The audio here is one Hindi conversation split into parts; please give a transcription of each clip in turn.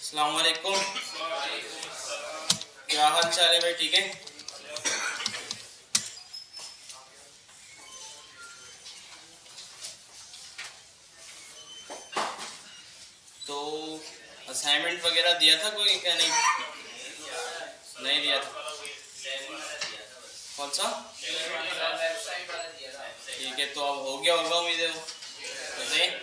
अस्सलाम वालेकुम। क्या हाल चाल है भाई? ठीक है। तो असाइनमेंट वगैरह दिया था कोई क्या? नहीं दिया था। कौन सा? ठीक है, तो अब हो गया होगा उम्मीद है। वो बताइए।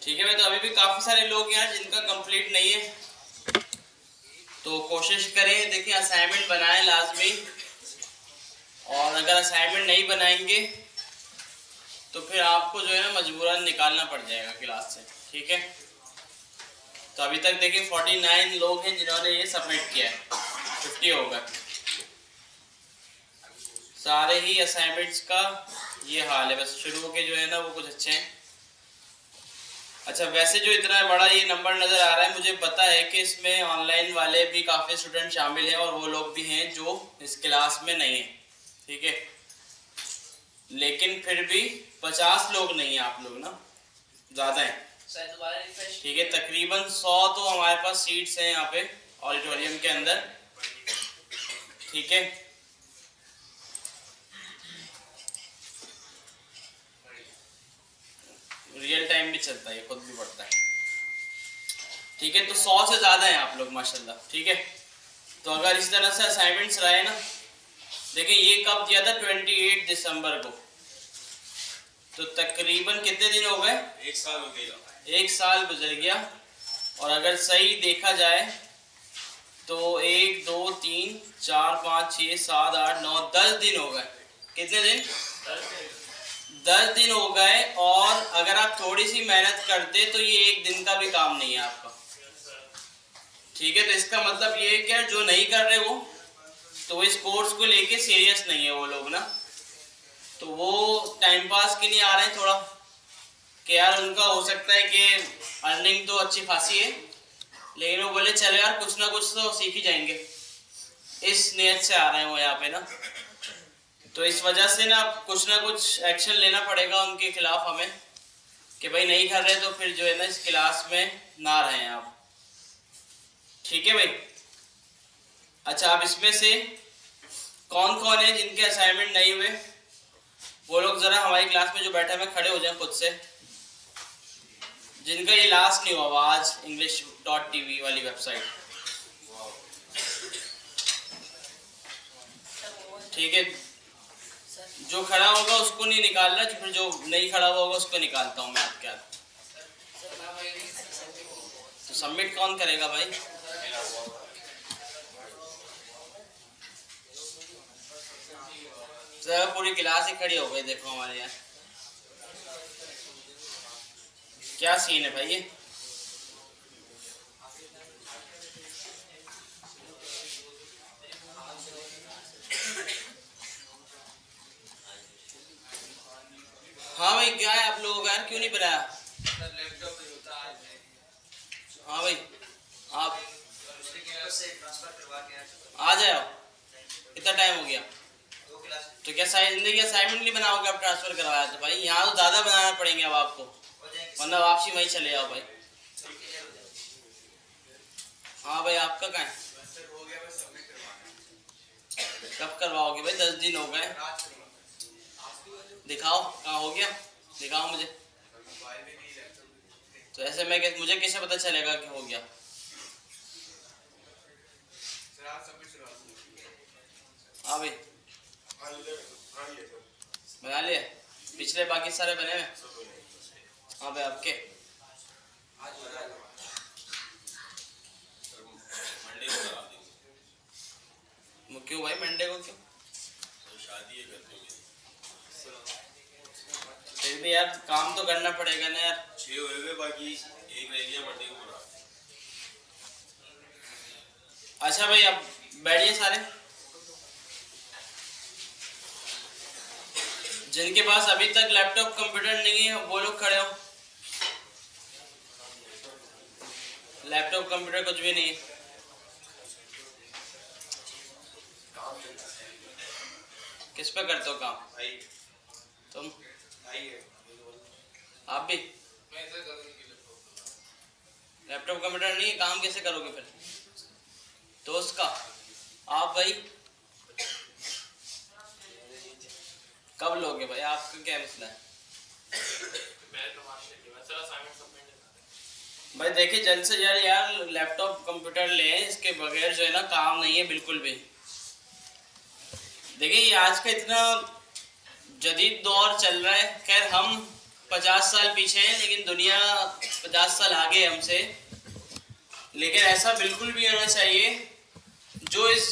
ठीक है भाई, तो अभी भी काफ़ी सारे लोग हैं जिनका कंप्लीट नहीं है, तो कोशिश करें। देखिए, असाइनमेंट बनाएं लाजमी, और अगर असाइनमेंट नहीं बनाएंगे तो फिर आपको जो है ना मजबूरन निकालना पड़ जाएगा क्लास से। ठीक है, तो अभी तक देखिए 49 लोग हैं जिन्होंने ये सबमिट किया है। 50 होगा। सारे ही असाइनमेंट्स का ये हाल है, बस शुरू के जो है ना वो कुछ अच्छे हैं। अच्छा, वैसे जो इतना बड़ा ये नंबर नज़र आ रहा है, मुझे पता है कि इसमें ऑनलाइन वाले भी काफ़ी स्टूडेंट शामिल हैं और वो लोग भी हैं जो इस क्लास में नहीं हैं। ठीक है, लेकिन फिर भी 50 लोग नहीं हैं आप लोग ना, ज़्यादा हैं। ठीक है, तकरीबन 100 तो हमारे पास सीट्स हैं यहाँ पे ऑडिटोरियम के अंदर। ठीक है, रियल टाइम भी चलता है, ये खुद भी पढ़ता है। ठीक है, तो 100 से ज़्यादा हैं आप लोग माशाल्लाह। ठीक है, तो अगर इस तरह से असाइनमेंट्स रहे ना, देखिए ये कब दिया था? 28 दिसंबर को, तो तकरीबन कितने दिन हो गए? 1 साल हो गया। 1 साल गुजर गया। और अगर सही देखा जाए तो 1 2 3 4 5 6 7 8 9 10 दिन हो गए। कितने दिन? 10 दिन हो गए। और अगर आप थोड़ी सी मेहनत करते तो ये एक दिन का भी काम नहीं है आपका। ठीक है, तो इसका मतलब ये है कि जो नहीं कर रहे वो, तो इस कोर्स को लेके सीरियस नहीं है वो लोग ना, तो वो टाइम पास के लिए आ रहे हैं थोड़ा, कि यार उनका हो सकता है कि अर्निंग तो अच्छी खासी है, लेकिन वो बोले चलो यार कुछ ना कुछ तो सीख ही जाएंगे, इस नियत से आ रहे हैं वो यहाँ पे ना। तो इस वजह से ना कुछ एक्शन लेना पड़ेगा उनके खिलाफ हमें, कि भाई नहीं कर रहे तो फिर जो है ना इस क्लास में ना रहें आप। ठीक है भाई। अच्छा, अब इसमें से कौन कौन है जिनके असाइनमेंट नहीं हुए, वो लोग ज़रा हमारी क्लास में जो बैठे हैं खड़े हो जाएं खुद से, जिनका ये लास्ट नहीं हुआ आज English.tv वाली वेबसाइट। ठीक है, जो खड़ा होगा उसको नहीं निकाल रहा, फिर जो नहीं खड़ा हुआ होगा उसको निकालता हूँ मैं आपके हाथ। तो सबमिट कौन करेगा भाई? सर पूरी क्लास ही खड़ी हो गई, देखो हमारे यहाँ क्या सीन है भाई ये। हाँ भाई, क्या है आप लोगों का यार, क्यों नहीं बनाया? हाँ भाई, आप आ जाओ। कितना टाइम हो गया? तो क्या जिंदगी असाइनमेंट नहीं बनाओगे आप? ट्रांसफर करवाया तो भाई यहाँ तो ज़्यादा बनाना पड़ेंगे अब आपको, वरना वापसी वहीं चले जाओ भाई। हाँ भाई, आपका कहाँ है? कब करवाओगे भाई? 10 दिन हो गए। दिखाओ कहाँ हो गया, दिखाओ मुझे। तो ऐसे मुझे कैसे पता चलेगा कि हो गया? हाँ भाई, बना लिए? पिछले बाकी सारे बने हुए? हाँ भाई, आपके? क्यों भाई, मंडे को क्यों? शादी है घर में। फिर भी यार काम तो करना पड़ेगा ना यार। 6 हुए हुए, बाकी एक रह गया मंडे को बना। अच्छा भाई, अब बैठिए सारे। जिनके पास अभी तक लैपटॉप कंप्यूटर नहीं है वो लोग खड़े हो। लैपटॉप कंप्यूटर कुछ भी नहीं है। किस पे करते हो काम? तुम? आप भी? लैपटॉप कंप्यूटर नहीं है, काम कैसे करोगे फिर? दोस्त का? आप भाई कब लोगे भाई? आपका क्या मसला है भाई? देखिए जल्द से जल्द यार लैपटॉप कंप्यूटर लें, इसके बगैर जो है ना काम नहीं है बिल्कुल भी। देखिए ये आज का इतना जदीद दौर चल रहा है। खैर हम 50 साल पीछे हैं लेकिन दुनिया 50 साल आगे है हमसे। लेकिन ऐसा बिल्कुल भी होना चाहिए जो इस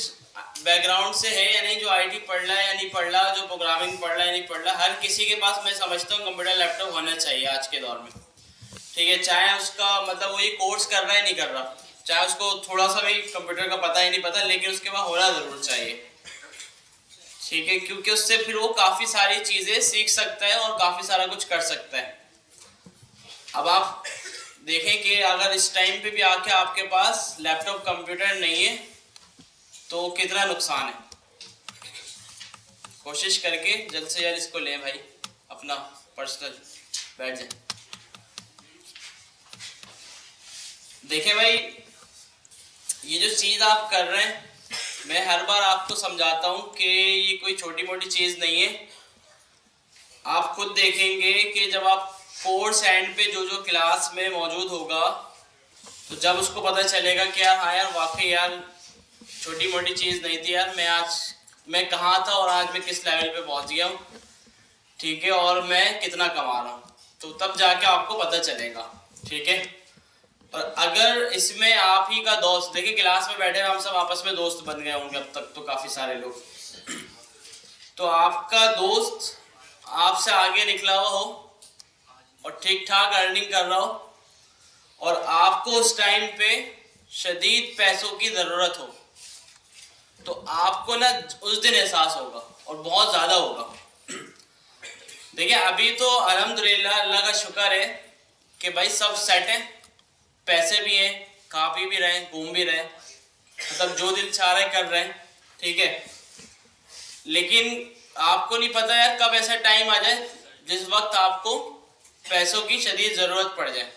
बैकग्राउंड से है या नहीं, जो आईटी पढ़ रहा है या नहीं पढ़ रहा, जो प्रोग्रामिंग पढ़ रहा है या नहीं पढ़ रहा, हर किसी के पास मैं समझता हूँ कंप्यूटर लैपटॉप होना चाहिए आज के दौर में। ठीक है, चाहे उसका मतलब वो ये कोर्स कर रहा है नहीं कर रहा, चाहे उसको थोड़ा सा भी कंप्यूटर का पता ही नहीं पता, लेकिन उसके पास होना ज़रूर चाहिए। ठीक है, क्योंकि उससे फिर वो काफ़ी सारी चीज़ें सीख सकता है और काफ़ी सारा कुछ कर सकता है। अब आप देखें कि अगर इस टाइम पे भी आके आपके पास लैपटॉप कंप्यूटर नहीं है तो कितना नुकसान है। कोशिश करके जल्द से जल्द इसको लें भाई, अपना पर्सनल। बैठ जाए। देखें भाई, ये जो चीज़ आप कर रहे हैं, मैं हर बार आपको समझाता हूँ कि ये कोई छोटी मोटी चीज़ नहीं है। आप खुद देखेंगे कि जब आप कोर्स एंड पे जो क्लास में मौजूद होगा तो जब उसको पता चलेगा कि यार हाँ यार वाकई यार छोटी मोटी चीज़ नहीं थी यार, मैं कहाँ था और आज मैं किस लेवल पे पहुँच गया हूँ। ठीक है, और मैं कितना कमा रहा हूँ, तो तब जाके आपको पता चलेगा। ठीक है, और अगर इसमें आप ही का दोस्त, देखिए क्लास में बैठे हुए हम सब आपस में दोस्त बन गए होंगे अब तक तो काफ़ी सारे लोग, तो आपका दोस्त आपसे आगे निकला हुआ हो और ठीक ठाक अर्निंग कर रहा हो और आपको उस टाइम पे शदीद पैसों की ज़रूरत हो, तो आपको ना उस दिन एहसास होगा और बहुत ज़्यादा होगा। देखिए अभी तो अल्हम्दुलिल्लाह अल्लाह का शुक्र है कि भाई सब सेट है, पैसे भी हैं, खा पी भी रहे हैं, घूम भी रहे हैं, मतलब जो दिल चाह रहे कर रहे हैं। ठीक है, लेकिन आपको नहीं पता यार कब ऐसा टाइम आ जाए जिस वक्त आपको पैसों की शदीद ज़रूरत पड़ जाए,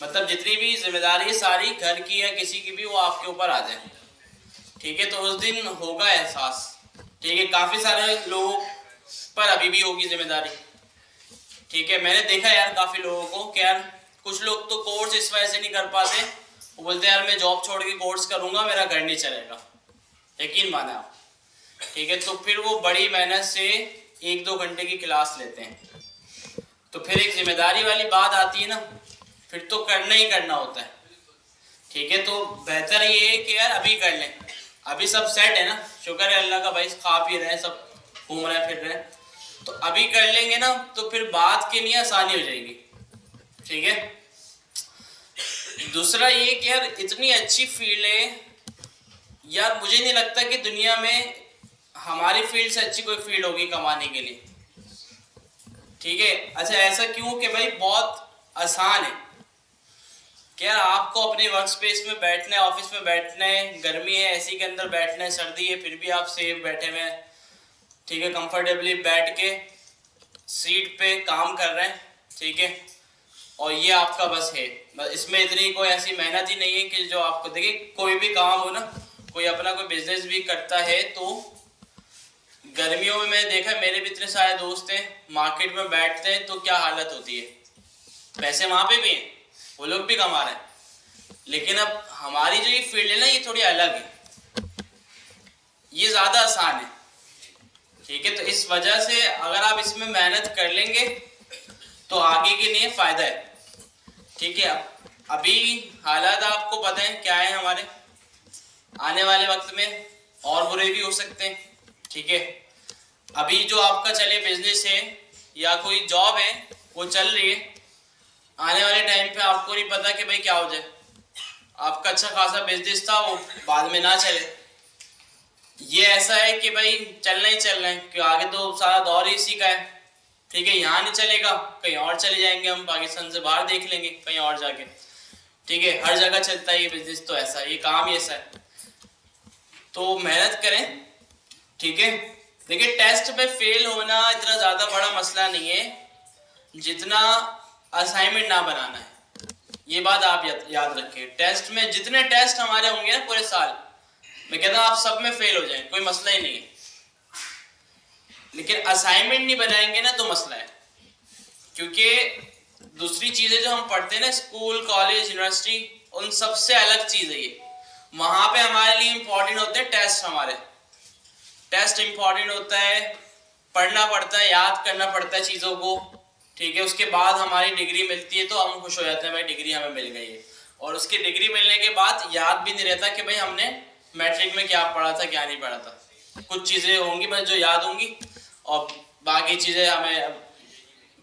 मतलब जितनी भी जिम्मेदारी सारी घर की या किसी की भी वो आपके ऊपर आ जाए। ठीक है, तो उस दिन होगा एहसास। ठीक है, काफ़ी सारे लोगों पर अभी भी होगी जिम्मेदारी। ठीक है, मैंने देखा यार काफ़ी लोगों को कि यार कुछ लोग तो कोर्स इस वजह से नहीं कर पाते, वो बोलते हैं यार मैं जॉब छोड़ के कोर्स करूँगा, मेरा घर नहीं चलेगा। यकीन माने आप। ठीक है, तो फिर वो बड़ी मेहनत से 1-2 घंटे की क्लास लेते हैं, तो फिर एक जिम्मेदारी वाली बात आती है ना, फिर तो करना ही करना होता है। ठीक है, तो बेहतर ये है कि यार अभी कर लें, अभी सब सेट है ना, शुक्र है अल्लाह का भाई, खा पी रहे हैं, सब घूम रहे हैं फिर रहे हैं, तो अभी कर लेंगे ना तो फिर बात के लिए आसानी हो जाएगी। ठीक है, दूसरा ये कि यार इतनी अच्छी फील्ड है यार, मुझे नहीं लगता कि दुनिया में हमारी फील्ड से अच्छी कोई फील्ड होगी कमाने के लिए। ठीक है, अच्छा ऐसा क्यों कि भाई बहुत आसान है कि यार आपको अपने वर्क स्पेस में बैठना है, ऑफिस में बैठना है, गर्मी है एसी के अंदर बैठना है, सर्दी है फिर भी आप सेफ बैठे हुए हैं। ठीक है, कंफर्टेबली बैठ के सीट पे काम कर रहे हैं। ठीक है, और ये आपका बस है, बस इसमें इतनी कोई ऐसी मेहनत ही नहीं है कि जो आपको, देखिए कोई भी काम हो ना, कोई अपना कोई बिजनेस भी करता है तो गर्मियों में मैंने देखा, मेरे भी इतने सारे दोस्त हैं मार्केट में बैठते हैं तो क्या हालत होती है। पैसे वहाँ पे भी हैं, वो लोग भी कमा रहे हैं, लेकिन अब हमारी जो ये फील्ड है ना ये थोड़ी अलग है, ये ज़्यादा आसान है। ठीक है, तो इस वजह से अगर आप इसमें मेहनत कर लेंगे तो आगे के लिए फ़ायदा है। ठीक है, अभी हालात आपको पता है क्या है हमारे, आने वाले वक्त में और बुरे भी हो सकते हैं। ठीक है, अभी जो आपका चले बिजनेस है या कोई जॉब है वो चल रही है, आने वाले टाइम पे आपको नहीं पता कि भाई क्या हो जाए, आपका अच्छा खासा बिजनेस था वो बाद में ना चले। ये ऐसा है कि भाई चलना ही चलना है, कि आगे तो सारा दौर ही इसी का है। ठीक है, यहाँ नहीं चलेगा कहीं और चले जाएंगे, हम पाकिस्तान से बाहर देख लेंगे कहीं और जाके। ठीक है, हर जगह चलता है ये बिजनेस, तो ऐसा ये काम ही ऐसा है। तो मेहनत करें। ठीक है, देखिए टेस्ट में फेल होना इतना ज़्यादा बड़ा मसला नहीं है जितना असाइनमेंट ना बनाना है। ये बात आप याद रखें। टेस्ट में जितने टेस्ट हमारे होंगे ना पूरे साल, मैं कहता हूँ आप सब में फेल हो जाएं, कोई मसला ही नहीं है। लेकिन असाइनमेंट नहीं बनाएंगे ना तो मसला है, क्योंकि दूसरी चीज़ें जो हम पढ़ते हैं ना स्कूल कॉलेज यूनिवर्सिटी, उन सबसे अलग चीज़ है ये। वहाँ पे हमारे लिए इम्पोर्टेंट होते हैं टेस्ट। हमारे टेस्ट इम्पोर्टेंट होता है, पढ़ना पड़ता है, याद करना पड़ता है चीज़ों को। ठीक है, उसके बाद हमारी डिग्री मिलती है तो हम खुश हो जाते हैं भाई डिग्री हमें मिल गई है। और उसकी डिग्री मिलने के बाद याद भी नहीं रहता कि भाई हमने मैट्रिक में क्या पढ़ा था क्या नहीं पढ़ा था। कुछ चीज़ें होंगी बस जो याद होंगी, और बाकी चीज़ें हमें,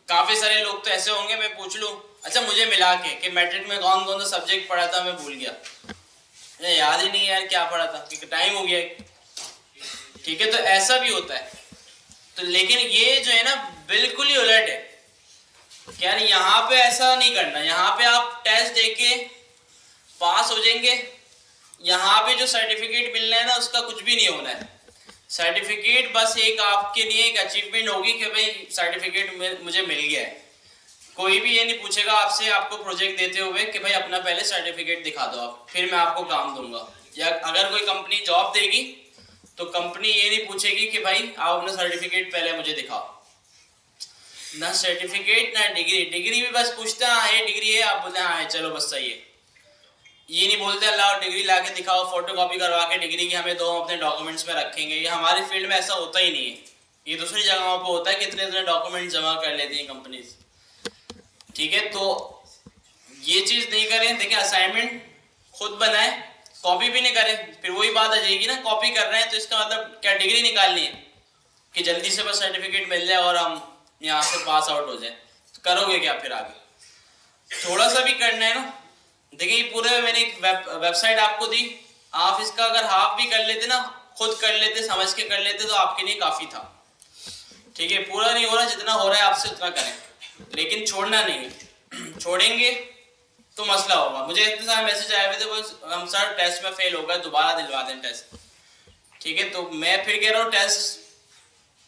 काफ़ी सारे लोग तो ऐसे होंगे, मैं पूछ लूँ अच्छा मुझे मिला के कि मैट्रिक में कौन कौन सा सब्जेक्ट पढ़ा था मैं भूल गया, मुझे याद ही नहीं है यार क्या पढ़ा था क्योंकि टाइम हो गया। ठीक है, तो ऐसा भी होता है। तो लेकिन ये जो है ना बिल्कुल ही उलट है कि यार यहाँ पे ऐसा नहीं करना। यहाँ पे आप टेस्ट देके पास हो जाएंगे, यहाँ पे जो सर्टिफिकेट मिलना है ना उसका कुछ भी नहीं होना है। सर्टिफिकेट बस एक आपके लिए एक अचीवमेंट होगी कि भाई सर्टिफिकेट मुझे मिल गया है। कोई भी ये नहीं पूछेगा आपसे आपको प्रोजेक्ट देते हुए कि भाई अपना पहले सर्टिफिकेट दिखा दो आप, फिर मैं आपको काम दूंगा। या अगर कोई कंपनी जॉब देगी तो कंपनी ये नहीं पूछेगी कि भाई आप अपना सर्टिफिकेट पहले मुझे दिखाओ। ना सर्टिफिकेट ना डिग्री। डिग्री भी बस पूछते हैं हाँ ये डिग्री है, आप बोलते हैं हाँ चलो बस सही है। ये नहीं बोलते अल्लाह डिग्री ला के दिखाओ, फोटो कॉपी करवा के डिग्री की हमें दो, अपने डॉक्यूमेंट्स में रखेंगे। ये हमारे फील्ड में ऐसा होता ही नहीं है। ये दूसरी जगहों पे होता है कि इतने इतने डॉक्यूमेंट जमा कर लेती हैं कंपनीज। ठीक है, तो ये चीज़ नहीं करें। देखिए असाइनमेंट खुद बनाएं, कॉपी भी नहीं करें। फिर वही बात आ जाएगी ना, कॉपी कर रहे हैं तो इसका मतलब क्या डिग्री निकालनी है कि जल्दी से बस सर्टिफिकेट मिल जाए और हम यहाँ से पास आउट हो जाए। तो करोगे क्या फिर आगे? थोड़ा सा भी करना है ना। देखिए पूरे मैंने एक वेबसाइट आपको दी, आप इसका अगर हाफ भी कर लेते ना, खुद कर लेते, समझ के कर लेते तो आपके लिए काफ़ी था। ठीक है, पूरा नहीं हो रहा, जितना हो रहा है आपसे उतना करें, लेकिन छोड़ना नहीं है। छोड़ेंगे तो मसला होगा। मुझे इतने सारे मैसेज आए हुए थे बस हम सर टेस्ट में फेल हो गए, दोबारा दिलवा दें टेस्ट। ठीक है, तो मैं फिर कह रहा हूँ टेस्ट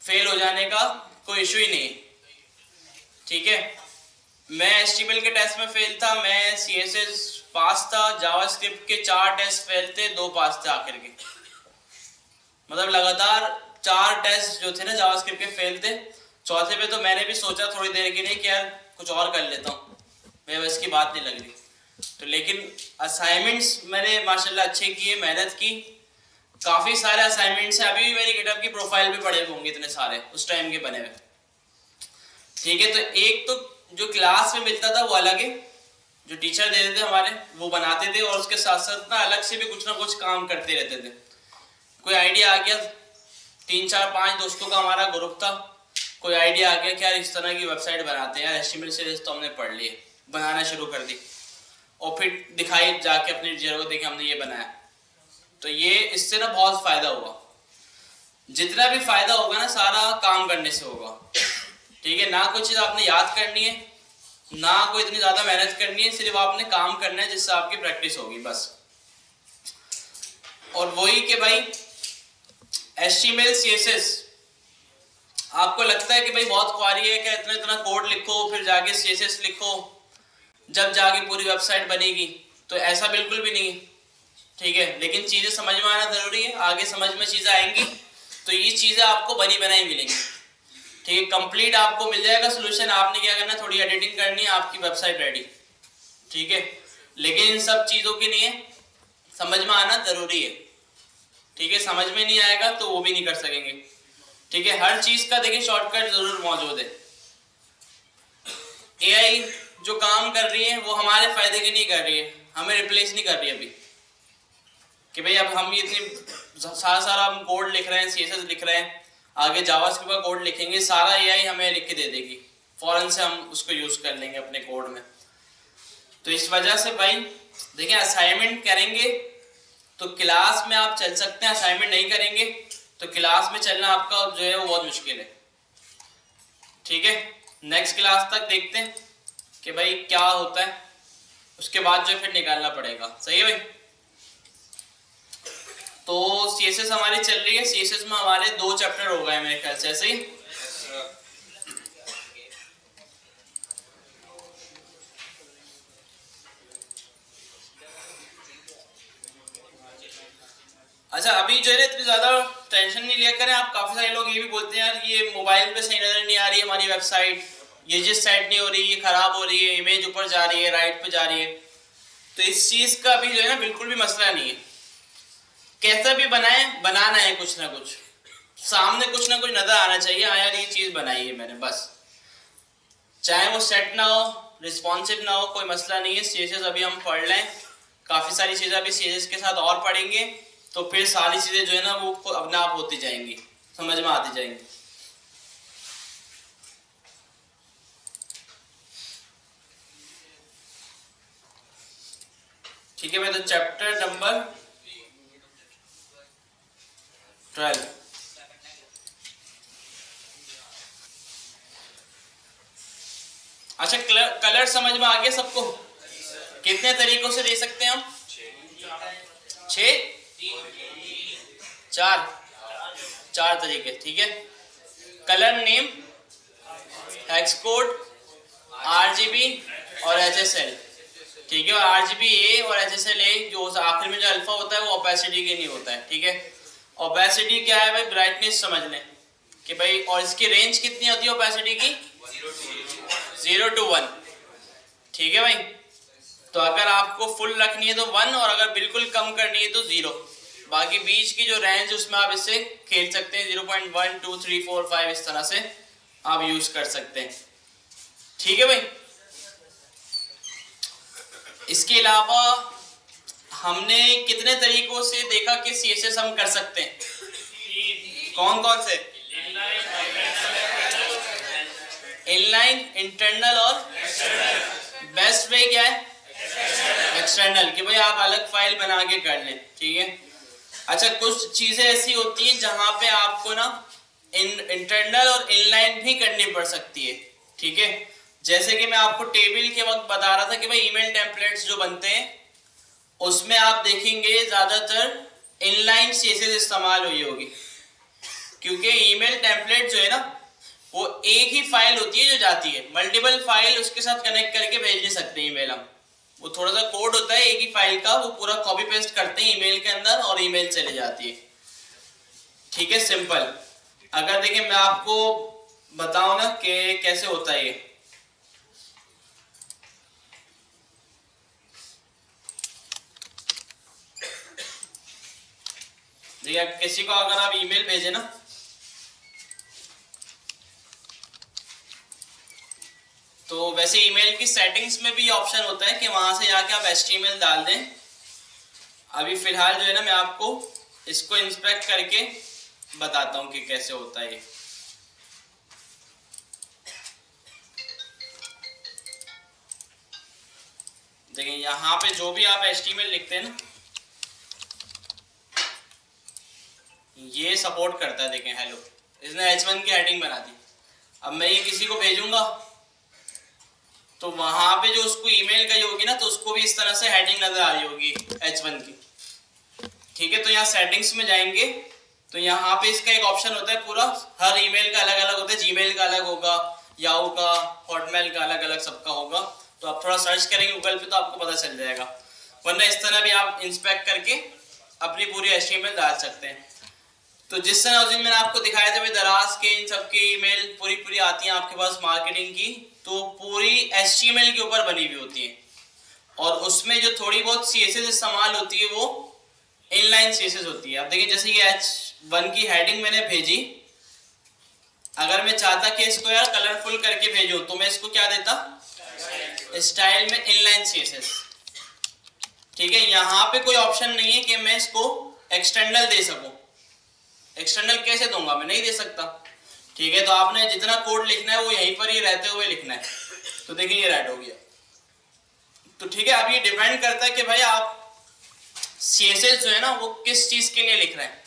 फेल हो जाने का कोई इशू ही नहीं है। ठीक है, मैं HTML के टेस्ट में फेल था, मैं CSS पास था, जावास्क्रिप्ट के 4 टेस्ट फेल थे, 2 पास थे आखिर के। मतलब लगातार 4 टेस्ट जो थे ना जावास्क्रिप्ट के फेल थे। चौथे पे तो मैंने भी सोचा थोड़ी देर के लिए कि यार कुछ और कर लेता हूँ, मेरे बस की बात नहीं लग रही। तो लेकिन असाइनमेंट्स मैंने माशाल्लाह अच्छे किए, मेहनत की। काफ़ी सारे असाइनमेंट्स हैं, अभी भी मेरी गिटहब की प्रोफाइल पे पड़े होंगे इतने सारे उस टाइम के बने हुए। ठीक है, तो एक तो जो क्लास में मिलता था वो अलग है, जो टीचर देते थे हमारे वो बनाते थे, और उसके साथ साथ ना अलग से भी कुछ ना कुछ काम करते रहते थे। कोई आइडिया आ गया, 3 4 5 दोस्तों का हमारा ग्रुप था, कोई आइडिया आ गया कि यार इस तरह की वेबसाइट बनाते हैं यार, HTML से तो हमने पढ़ लिए, बनाना शुरू कर दी और फिर दिखाई जाके अपने टीचर को देखे हमने ये बनाया। तो ये इससे ना बहुत फ़ायदा हुआ। जितना भी फ़ायदा होगा ना सारा काम करने से होगा। ठीक है, ना कोई चीज़ आपने याद करनी है, ना कोई इतनी ज़्यादा मेहनत करनी है, सिर्फ आपने काम करना है जिससे आपकी प्रैक्टिस होगी बस। और वही कि भाई HTML CSS आपको लगता है कि भाई बहुत ख्वारी है कि इतना इतना कोड लिखो फिर जाके CSS लिखो जब जाके पूरी वेबसाइट बनेगी, तो ऐसा बिल्कुल भी नहीं है। ठीक है, लेकिन चीज़ें समझ में आना ज़रूरी है, आगे समझ में चीज़ें आएंगी तो ये चीज़ें आपको बनी बनाई मिलेंगी। ठीक है, कंप्लीट आपको मिल जाएगा सोल्यूशन। आपने क्या करना है, थोड़ी एडिटिंग करनी है, आपकी वेबसाइट रेडी। ठीक है, लेकिन इन सब चीज़ों के लिए समझ में आना ज़रूरी है। ठीक है, समझ में नहीं आएगा तो वो भी नहीं कर सकेंगे। ठीक है, हर चीज़ का देखिए शॉर्टकट ज़रूर मौजूद है। AI जो काम कर रही है वो हमारे फ़ायदे के लिए कर रही है, हमें रिप्लेस नहीं कर रही अभी कि भाई अब हम ये इतनी सारा हम कोड लिख रहे हैं, CSS लिख रहे हैं, आगे जावास्क्रिप्ट का कोड लिखेंगे, सारा AI हमें लिख के दे देगी, फ़ौरन से हम उसको यूज़ कर लेंगे अपने कोड में। तो इस वजह से भाई देखिए असाइनमेंट करेंगे तो क्लास में आप चल सकते हैं, असाइनमेंट नहीं करेंगे तो क्लास में चलना आपका जो है वो बहुत मुश्किल है। ठीक है, नेक्स्ट क्लास तक देखते हैं कि भाई क्या होता है, उसके बाद जो फिर निकालना पड़ेगा। सही है भाई। तो सीएसएस हमारी चल रही है, सीएसएस में हमारे 2 चैप्टर हो गए मेरे ख्याल से, ऐसे ही। अच्छा, अभी जो है इतनी ज्यादा टेंशन नहीं लिया करें आप। काफी सारे लोग ये भी बोलते हैं यार ये मोबाइल पे सही नजर नहीं आ रही हमारी वेबसाइट, ये जिस साइड नहीं हो रही, ये खराब हो रही है, इमेज ऊपर जा रही है, राइट पे जा रही है। तो इस चीज का अभी जो है ना बिल्कुल भी मसला नहीं है। कैसा भी बनाए, बनाना है कुछ ना कुछ, सामने कुछ ना कुछ नजर आना चाहिए, हाँ यार ये चीज बनाई है मैंने, बस। चाहे वो सेट ना हो, रिस्पॉन्सिव ना हो, कोई मसला नहीं है। सीएसएस अभी हम पढ़ लें, काफी सारी चीजें अभी सीएसएस के साथ और पढ़ेंगे तो फिर सारी चीजें जो है ना वो अपने आप होती जाएंगी, समझ में आती जाएंगी। ठीक है भाई, तो चैप्टर नंबर 12। अच्छा, कलर समझ में आ गया सबको? कितने तरीकों से दे सकते हैं हम? 6 4 तरीके। ठीक है, colour name, hex code, RGB और एचएसएल। ठीक है, और आरजीबी ए और एचएसएल ए जो आखिर में जो अल्फा होता है वो ओपेसिटी के नहीं होता है। ठीक है, ओपेसिटी क्या है भाई? ब्राइटनेस समझ लें कि भाई, और इसकी रेंज कितनी होती है ओपेसिटी की? 0 to 1। ठीक है भाई, तो अगर आपको फुल रखनी है तो 1 और अगर बिल्कुल कम करनी है तो 0। बाकी बीच की जो रेंज उसमें आप इससे खेल सकते हैं, 0.1 2 3 4 5 इस तरह से आप यूज कर सकते हैं। ठीक है भाई, इसके अलावा हमने कितने तरीकों से देखा कि सीएसएस हम कर सकते हैं? कौन कौन से? इनलाइन, इंटरनल और बेस्ट वे क्या है? एक्सटर्नल, कि भाई आप अलग फाइल बना के कर लें। ठीक है, अच्छा कुछ चीजें ऐसी होती हैं जहां पे आपको ना इंटरनल और इनलाइन भी करनी पड़ सकती है। ठीक है, जैसे कि मैं आपको टेबल के वक्त बता रहा था कि भाई ईमेल टेम्पलेट्स जो बनते हैं उसमें आप देखेंगे ज्यादातर इनलाइन सीएसएस इस्तेमाल हुई होगी, क्योंकि ईमेल टेम्पलेट जो है ना वो एक ही फाइल होती है जो जाती है, मल्टीपल फाइल उसके साथ कनेक्ट करके भेज नहीं सकते ईमेल हम। वो थोड़ा सा कोड होता है एक ही फाइल का, वो पूरा कॉपी पेस्ट करते हैं ईमेल के अंदर और ईमेल चले जाती है। ठीक है, सिंपल। अगर देखिए मैं आपको बताऊं ना कि कैसे होता है ये, देखिए किसी को अगर आप ईमेल भेजे ना तो वैसे ईमेल की सेटिंग्स में भी ऑप्शन होता है कि वहां से जाके आप HTML डाल दें। अभी फिलहाल जो है ना मैं आपको इसको इंस्पेक्ट करके बताता हूं कि कैसे होता है ये। देखिए यहाँ पे जो भी आप HTML लिखते हैं ना ये सपोर्ट करता है। देखें हेलो, इसने H1 की हेडिंग बना दी। अब मैं ये किसी को भेजूंगा तो वहां पे जो उसको ईमेल गई होगी ना तो उसको भी इस तरह से हेडिंग नजर आ रही होगी H1 की। ठीक है, तो यहाँ सेटिंग्स में जाएंगे तो यहाँ पे इसका एक ऑप्शन होता है, पूरा हर ईमेल का अलग अलग होता है, जीमेल का अलग होगा, याहू का, हॉटमेल का अलग अलग सबका होगा। तो आप थोड़ा सर्च करेंगे गूगल पे तो आपको पता चल जाएगा, वरना इस तरह भी आप इंस्पेक्ट करके अपनी पूरी HTML डाल सकते हैं। तो जिस तरह उस दिन मैंने आपको दिखाया था दराज के इन सब की ईमेल पूरी आती हैं आपके पास मार्केटिंग की, तो पूरी HTML के ऊपर बनी हुई होती है और उसमें जो थोड़ी बहुत CSS इस्तेमाल होती है वो इनलाइन CSS होती है। अब देखिए जैसे ये H1 की हेडिंग मैंने भेजी, अगर मैं चाहता कि इसको यार कलरफुल करके भेजूं तो मैं इसको क्या देता? स्टाइल में इनलाइन CSS। ठीक है, यहाँ पे कोई ऑप्शन नहीं है कि मैं इसको एक्सटर्नल दे सकूं। एक्सटर्नल कैसे दूंगा? मैं नहीं दे सकता। ठीक है, तो आपने जितना कोड लिखना है वो यहीं पर ही रहते हुए लिखना है। तो देखिए ये राइट हो गया। तो ठीक है, अब ये डिपेंड करता है कि भाई आप CSS जो है ना वो किस चीज़ के लिए लिख रहे हैं।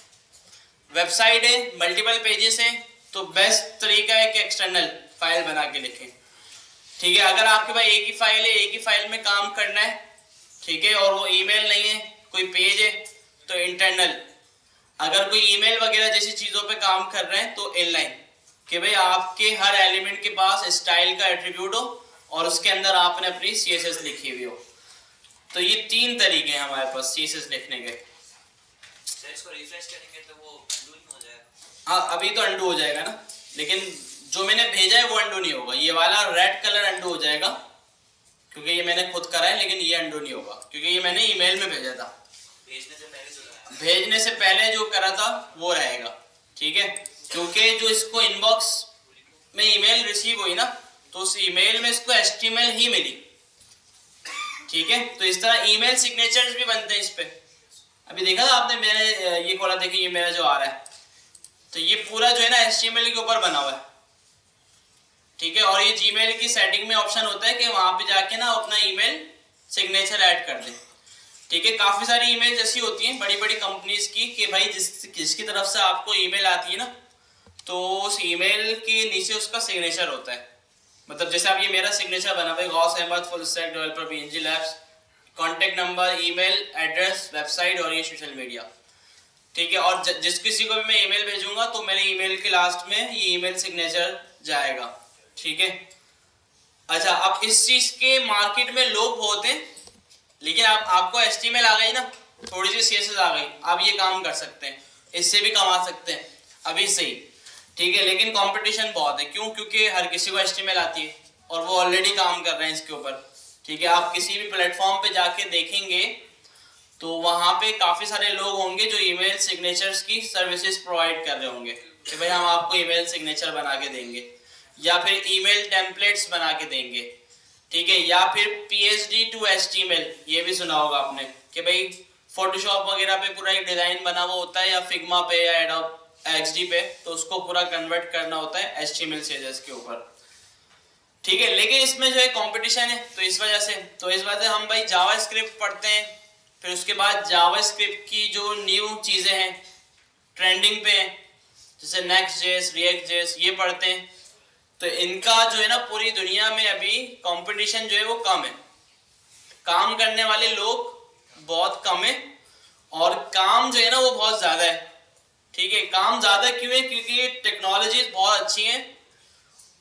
वेबसाइट है, मल्टीपल पेजेस है, तो बेस्ट तरीका है कि एक्सटर्नल फाइल बना के लिखें। ठीक है, अगर आपके पास एक ही फाइल है, एक ही फाइल में काम करना है, ठीक है, और वो ईमेल नहीं है, कोई पेज है, तो इंटरनल। अगर कोई ईमेल वगैरह जैसी चीज़ों पे काम कर रहे हैं तो इनलाइन, कि भाई आपके हर एलिमेंट के पास स्टाइल का एट्रीब्यूट हो और उसके अंदर आपने अपनी CSS लिखी हुई हो। तो ये 3 तरीके हैं हमारे पास CSS लिखने के। इसको रिफ्रेश करेंगे तो वो अनडू नहीं हो जाएगा? हाँ, अभी तो अनडू हो जाएगा ना, लेकिन जो मैंने भेजा है वो अनडू नहीं होगा। ये वाला रेड कलर अनडू हो जाएगा क्योंकि ये मैंने खुद करा है, लेकिन ये अनडू नहीं होगा क्योंकि ये मैंने ईमेल में भेजा था। भेजने से पहले जो करा था वो रहेगा, ठीक है, क्योंकि जो इसको इनबॉक्स में ईमेल रिसीव हुई ना, तो उस ईमेल में इसको HTML ही मिली, ठीक है। तो इस तरह ईमेल सिग्नेचर्स भी बनते हैं इस पे। अभी देखा था आपने, मैंने ये खोला, देखिए ये मेरा जो आ रहा है, तो ये पूरा जो है ना HTML के ऊपर बना हुआ है, ठीक है। और ये Gmail की सेटिंग में ऑप्शन होता है कि वहां पे जाके ना अपना ईमेल सिग्नेचर ऐड कर दें, ठीक है। काफ़ी सारी ईमेल ऐसी होती हैं बड़ी बड़ी कंपनीज की कि भाई जिसकी तरफ से आपको ईमेल आती है ना, तो उस ईमेल के नीचे उसका सिग्नेचर होता है। मतलब जैसे अब ये मेरा सिग्नेचर बना भाई, Ghaus Ahmed, full stack developer, PNG labs, contact number, email address, website और ये सोशल मीडिया, ठीक है। और जिस किसी को भी मैं ईमेल भेजूंगा तो मेरे ईमेल के लास्ट में ये ईमेल सिग्नेचर जाएगा, ठीक है। अच्छा, अब इस चीज़ के मार्केट में लोग बहुत हैं, लेकिन आपको HTML आ गई ना, थोड़ी सी CSS आ गई, आप ये काम कर सकते हैं, इससे भी कमा सकते हैं अभी से ही, ठीक है। लेकिन कंपटीशन बहुत है, क्यों? क्योंकि हर किसी को HTML आती है और वो ऑलरेडी काम कर रहे हैं इसके ऊपर, ठीक है। आप किसी भी प्लेटफॉर्म पे जाके देखेंगे तो वहाँ पे काफ़ी सारे लोग होंगे जो ईमेल सिग्नेचर्स की सर्विसेज प्रोवाइड कर रहे होंगे कि भाई हम आपको ईमेल सिग्नेचर बना के देंगे, या फिर ईमेल टेम्पलेट्स बना के देंगे, ठीक है, या फिर PSD to HTML, ये भी सुना होगा आपने कि भाई फोटोशॉप वगैरह पे पूरा एक डिज़ाइन बना हुआ होता है, या फिग्मा पे या एडोब XD पे, तो उसको पूरा कन्वर्ट करना होता है HTML CSS के ऊपर, ठीक है। लेकिन इसमें जो है कंपटीशन है, तो इस वजह से हम भाई जावास्क्रिप्ट पढ़ते हैं, फिर उसके बाद जावास्क्रिप्ट की जो न्यू चीज़ें हैं ट्रेंडिंग पे हैं, जैसे Next.js, React.js, ये पढ़ते हैं। तो इनका जो है ना पूरी दुनिया में अभी कंपटीशन जो है वो कम है, काम करने वाले लोग बहुत कम है, और काम जो है ना वो बहुत ज़्यादा है, ठीक है। काम ज़्यादा क्यों है? क्योंकि ये टेक्नोलॉजीज बहुत अच्छी हैं।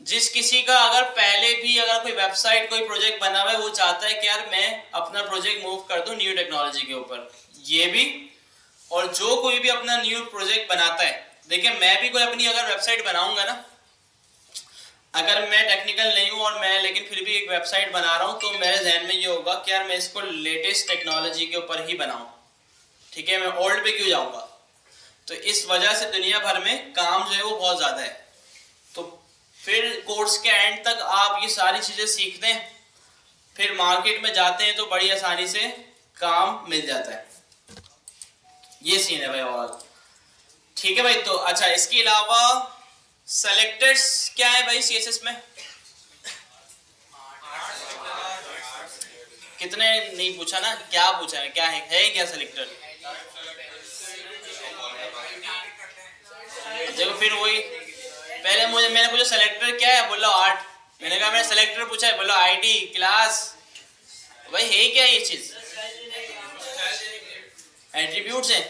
जिस किसी का अगर पहले भी अगर कोई वेबसाइट, कोई प्रोजेक्ट बना हुआ है, वो चाहता है कि यार मैं अपना प्रोजेक्ट मूव कर दूं न्यू टेक्नोलॉजी के ऊपर, ये भी। और जो कोई भी अपना न्यू प्रोजेक्ट बनाता है, देखिए मैं भी कोई अपनी अगर वेबसाइट बनाऊंगा ना, अगर मैं टेक्निकल नहीं हूँ और मैं लेकिन फिर भी एक वेबसाइट बना रहा हूँ, तो मेरे जहन में ये होगा कि यार मैं इसको लेटेस्ट टेक्नोलॉजी के ऊपर ही बनाऊँ, ठीक है, मैं ओल्ड पे क्यों जाऊँगा। तो इस वजह से दुनिया भर में काम जो है वो बहुत ज़्यादा है। तो फिर कोर्स के एंड तक आप ये सारी चीज़ें सीखते हैं, फिर मार्केट में जाते हैं तो बड़ी आसानी से काम मिल जाता है। ये सीन है भाई ओवरऑल, ठीक है भाई। तो अच्छा, इसके अलावा सेलेक्टर्स क्या है भाई CSS में? कितने नहीं पूछा ना, क्या पूछा है, क्या है क्या सेलेक्टर? देखो फिर वही, पहले मैंने पूछा सेलेक्टर क्या है, बोला आर्ट, मैंने कहा मैंने सेलेक्टर पूछा है, बोला ID क्लास, भाई है क्या ये चीज? एट्रीब्यूट्स है।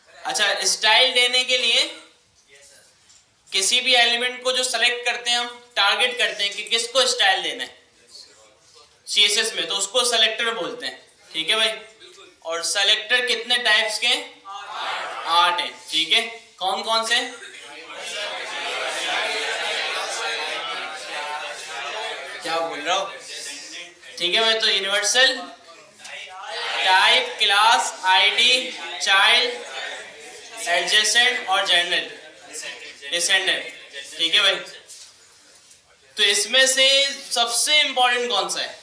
अच्छा, स्टाइल देने के लिए किसी भी एलिमेंट को जो सेलेक्ट करते हैं, हम टारगेट करते हैं कि किसको स्टाइल देना है CSS में, तो उसको सेलेक्टर बोलते हैं, ठीक है भाई। और सेलेक्टर कितने टाइप्स के? 8 है, ठीक है। कौन कौन से? क्या बोल रहा हूँ, ठीक है भाई। तो universal, type, class, ID, child, adjacent और जनरल, डिसेंडेंट, ठीक है भाई। तो इसमें से सबसे इंपॉर्टेंट कौन सा है?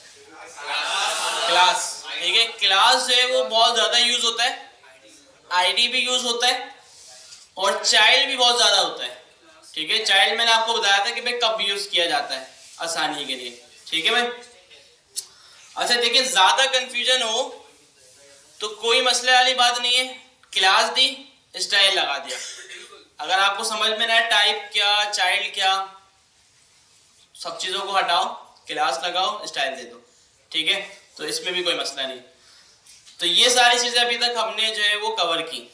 क्लास, ठीक है। क्लास जो है वो बहुत ज़्यादा यूज होता है, ID भी यूज होता है, और चाइल्ड भी बहुत ज़्यादा होता है, ठीक है। चाइल्ड मैंने आपको बताया था कि भाई कब यूज़ किया जाता है, आसानी के लिए, ठीक है भाई। अच्छा देखिए, ज्यादा कंफ्यूजन हो तो कोई मसले वाली बात नहीं है, क्लास दी, स्टाइल लगा दिया। अगर आपको समझ में ना है टाइप क्या, चाइल्ड क्या, सब चीजों को हटाओ, क्लास लगाओ, स्टाइल दे दो, ठीक है, तो इसमें भी कोई मसला नहीं। तो ये सारी चीजें अभी तक हमने जो है वो कवर की।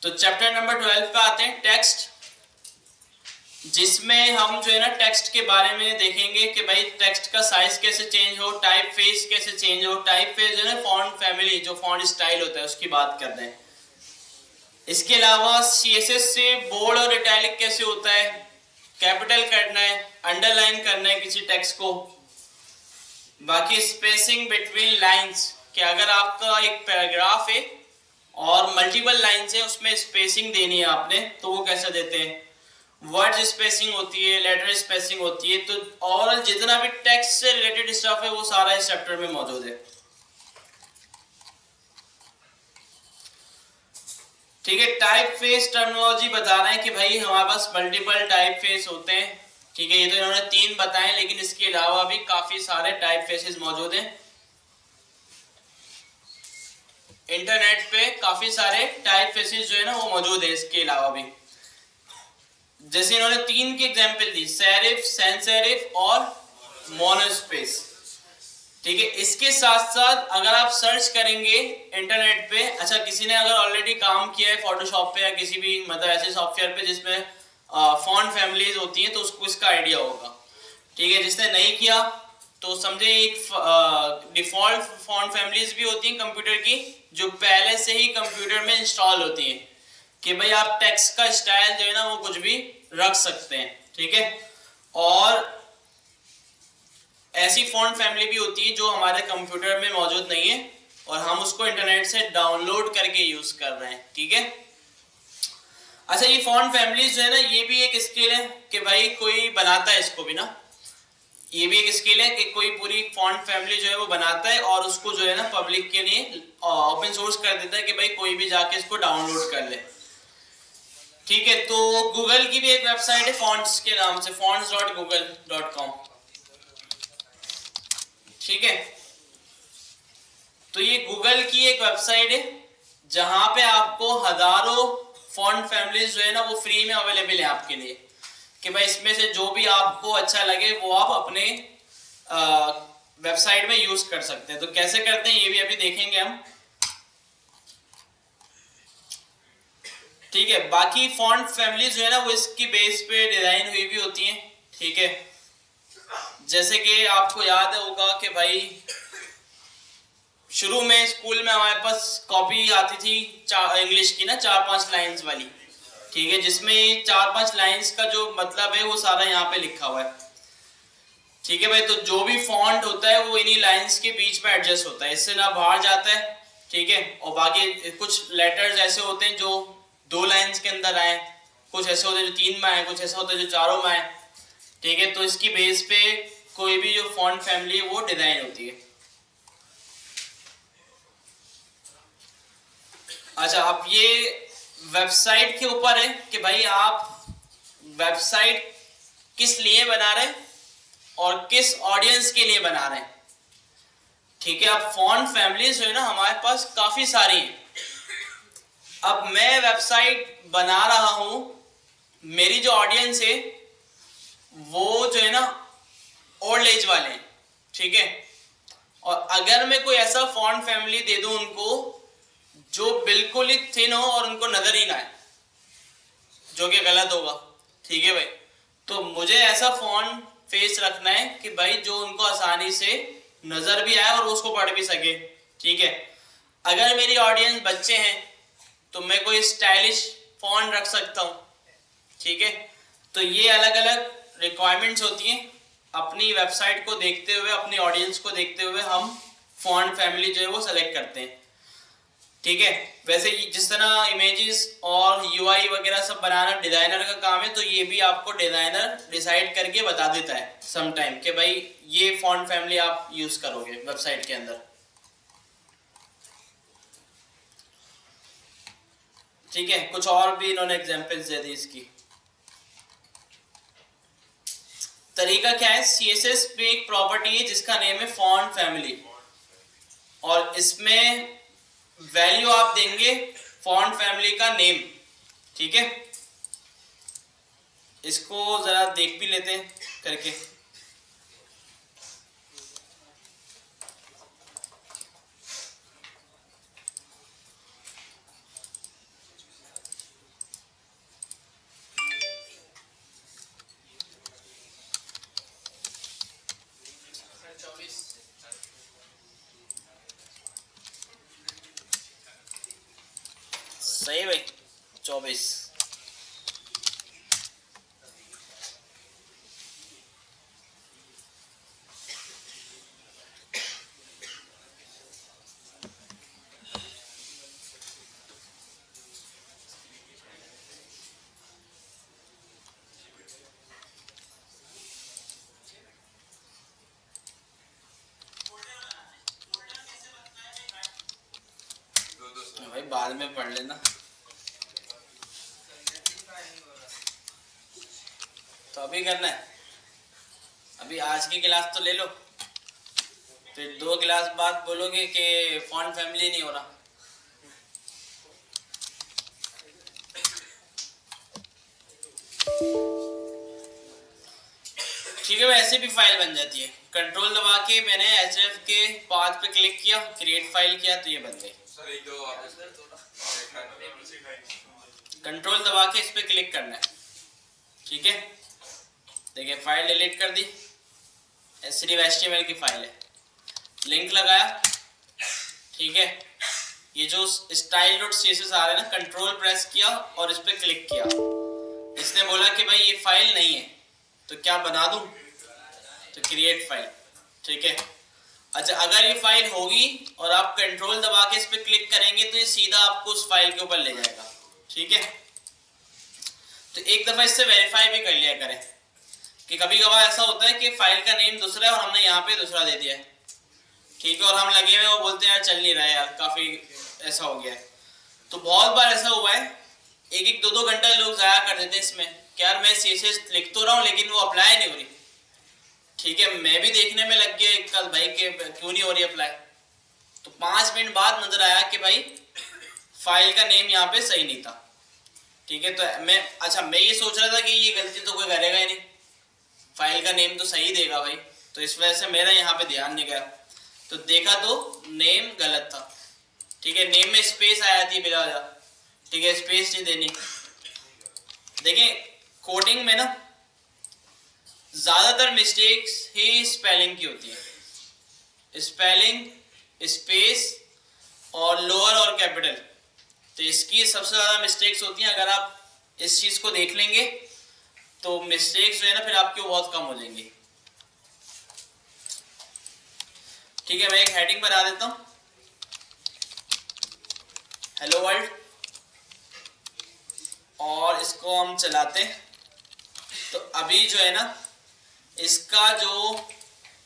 तो चैप्टर नंबर 12 पे आते हैं, टेक्स्ट, जिसमें हम जो है ना टेक्स्ट के बारे में देखेंगे कि भाई टेक्स्ट का साइज कैसे चेंज हो, टाइप फेस कैसे चेंज हो। टाइप फेस जो है ना फॉन्ट फैमिली, जो फॉन्ट स्टाइल होता है उसकी बात करते हैं। इसके अलावा सीएसएस से बोल्ड और इटैलिक कैसे होता है, कैपिटल करना है, अंडरलाइन करना है किसी टेक्स्ट को। बाकी स्पेसिंग बिटवीन लाइंस, कि अगर आपका एक पैराग्राफ है और मल्टीपल लाइंस है, उसमें स्पेसिंग देनी है आपने, तो वो कैसे देते हैं। वर्ड स्पेसिंग होती है, लेटर स्पेसिंग होती है। तो ओवरऑल जितना भी टेक्स्ट से रिलेटेड स्टफ है वो सारा इस चैप्टर में मौजूद है, ठीक है। टाइप फेस टर्मिनोलॉजी बता रहे हैं कि भाई हमारे पास मल्टीपल टाइप फेस होते हैं, ठीक है। ये तो इन्होंने 3 बताए, लेकिन इसके अलावा भी काफी सारे टाइप फेसेस मौजूद हैं। इंटरनेट पे काफी सारे टाइप फेसेस जो है ना वो मौजूद है इसके अलावा भी। जैसे इन्होंने 3 की एग्जांपल दी, सेरिफ, सैंस सेरिफ और मोनोस्पेस, ठीक है। इसके साथ साथ अगर आप सर्च करेंगे इंटरनेट पे, अच्छा किसी ने अगर ऑलरेडी काम किया है फोटोशॉप पे या किसी भी मतलब ऐसे सॉफ्टवेयर पे जिसमें फॉन्ट फैमिलीज होती हैं, तो उसको इसका आइडिया होगा, ठीक है। जिसने नहीं किया तो समझे एक डिफॉल्ट फॉन्ट फैमिलीज भी होती हैं कंप्यूटर की, जो पहले से ही कंप्यूटर में इंस्टॉल होती हैं, कि भाई आप टेक्स्ट का स्टाइल जो है ना वो कुछ भी रख सकते हैं, ठीक है। और ऐसी फॉन्ट फैमिली भी होती है जो हमारे कंप्यूटर में मौजूद नहीं है और हम उसको इंटरनेट से डाउनलोड करके यूज कर रहे हैं, ठीक है। अच्छा ये फॉन्ट फैमिलीज जो है ना, ये भी एक स्किल है कि भाई कोई बनाता है इसको भी ना, ये भी एक स्किल है कि कोई पूरी फॉन्ट फैमिली जो है वो बनाता है और उसको जो है ना पब्लिक के लिए ओपन सोर्स कर देता है कि भाई कोई भी जाके इसको डाउनलोड कर ले, ठीक है। तो गूगल की भी एक वेबसाइट है फॉन्ट्स के नाम से, fonts.google.com, ठीक है। तो ये गूगल की एक वेबसाइट है जहां पे आपको हजारों फॉन्ट फैमिलीज जो है ना वो फ्री में अवेलेबल है आपके लिए, कि भाई इसमें से जो भी आपको अच्छा लगे वो आप अपने वेबसाइट में यूज कर सकते हैं। तो कैसे करते हैं ये भी अभी देखेंगे हम, ठीक है। बाकी फॉन्ट फैमिलीज जो है ना वो इसकी बेस पे डिजाइन हुई भी होती हैं, ठीक है। जैसे कि आपको याद होगा कि भाई शुरू में स्कूल में हमारे पास कॉपी आती थी इंग्लिश की ना 4-5 लाइंस वाली, ठीक है, जिसमें 4-5 लाइंस का जो मतलब है वो सारा यहाँ पे लिखा हुआ है, ठीक है भाई। तो जो भी फॉन्ट होता है वो इन्हीं लाइंस के बीच में एडजस्ट होता है, इससे ना बाहर जाता है, ठीक है। और बाकी कुछ लेटर्स ऐसे होते हैं जो 2 लाइंस के अंदर आए, कुछ ऐसे होते हैं जो 3 में आए, कुछ ऐसा होता है जो 4 में आए, ठीक है। तो इसकी बेस पे कोई भी जो फॉन्ट फैमिली है वो डिजाइन होती है। अच्छा अब ये वेबसाइट के ऊपर है कि भाई आप वेबसाइट किस लिए बना रहे हैं और किस ऑडियंस के लिए बना रहे हैं, ठीक है। अब फॉन्ट फैमिलीज जो है ना हमारे पास काफी सारी हैं। अब मैं वेबसाइट बना रहा हूं, मेरी जो ऑडियंस है वो जो है ना ओल्ड एज वाले हैं, ठीक है। और अगर मैं कोई ऐसा फॉन्ट फैमिली दे दूं उनको जो बिल्कुल ही थिन हो और उनको नजर ही ना आए, जो कि गलत होगा, ठीक है भाई। तो मुझे ऐसा फॉन्ट फेस रखना है कि भाई जो उनको आसानी से नजर भी आए और उसको पढ़ भी सके, ठीक है। अगर मेरी ऑडियंस बच्चे हैं तो मैं कोई स्टाइलिश फॉन्ट रख सकता हूँ, ठीक है। तो ये अलग अलग रिक्वायरमेंट्स होती हैं, अपनी वेबसाइट को देखते हुए, अपनी ऑडियंस को देखते हुए हम फॉन्ट फैमिली जो है वो सेलेक्ट करते हैं, ठीक है। वैसे जिस तरह इमेजेस और यूआई वगैरह सब बनाना डिजाइनर का काम है, तो ये भी आपको डिजाइनर डिसाइड करके बता देता है सम टाइम कि भाई ये फॉन्ट फैमिली आप यूज करोगे वेबसाइट के अंदर, ठीक है। कुछ और भी इन्होंने एग्जांपल्स दे दी इसकी। तरीका क्या है, सीएसएस पे एक प्रॉपर्टी है जिसका नेम है फॉन्ट फैमिली, और इसमें वैल्यू आप देंगे फॉन्ट फैमिली का नेम। ठीक है, इसको जरा देख भी लेते हैं करके। सही भाई, 24। भाई बाद में पढ़ लेना, तो अभी करना है। अभी आज की क्लास तो ले लो, फिर 2 क्लास बाद बोलोगे कि फॉन्ट फैमिली नहीं हो रहा। ठीक है, वैसे भी फाइल बन जाती है। कंट्रोल दबा के मैंने HF के पाथ पे क्लिक किया, क्रिएट फाइल किया, तो ये बन गई। कंट्रोल दबा के इस पे क्लिक करना है। ठीक है, देखिए फाइल डिलीट कर दी, सिर्फ HTML की फाइल है। लिंक लगाया, ठीक है, ये जो style.css आ रहा है ना, कंट्रोल प्रेस किया और इस पे क्लिक किया। इसने बोला कि भाई ये फाइल नहीं है, तो क्या बना दूं, तो क्रिएट फाइल। ठीक है, अच्छा अगर ये फाइल होगी और आप कंट्रोल दबा के इस पे क्लिक करेंगे तो ये सीधा आपको उस फाइल के ऊपर ले जाएगा। ठीक है, तो एक दफा इससे वेरीफाई भी कर लिया करें कि कभी कभार ऐसा होता है कि फाइल का नेम दूसरा है और हमने यहाँ पे दूसरा दे दिया है। ठीक है, और हम लगे हुए वो बोलते हैं यार चल नहीं रहा है यार, काफी ऐसा हो गया है। तो बहुत बार ऐसा हुआ है, 1-1, 2-2 घंटा लोग जाया कर देते हैं इसमें कि यार मैं CSS लिख तो रहा हूँ लेकिन वो अप्लाई नहीं हो रही। ठीक है, मैं भी देखने में लग गया कल भाई के क्यों नहीं हो रही अप्लाई, तो 5 मिनट बाद नजर आया कि भाई फाइल का नेम यहाँ पे सही नहीं था। ठीक है, तो मैं ये सोच रहा था कि ये गलती तो कोई करेगा ही नहीं, फाइल का नेम तो सही देगा भाई, तो इस वजह से मेरा यहाँ पे ध्यान नहीं गया, तो देखा तो नेम गलत था। ठीक है, नेम में स्पेस आ जाती है बिला वजह। ठीक है, स्पेस नहीं देनी। देखिए कोडिंग में ना ज्यादातर मिस्टेक्स ही स्पेलिंग की होती है, स्पेलिंग, स्पेस और लोअर और कैपिटल, तो इसकी सबसे ज्यादा मिस्टेक्स होती हैं। अगर आप इस चीज को देख लेंगे तो मिस्टेक्स जो है ना फिर आपकी बहुत कम हो जाएंगी। ठीक है, मैं एक हेडिंग बना देता हूं, हेलो वर्ल्ड, और इसको हम चलाते हैं। तो अभी जो है ना इसका जो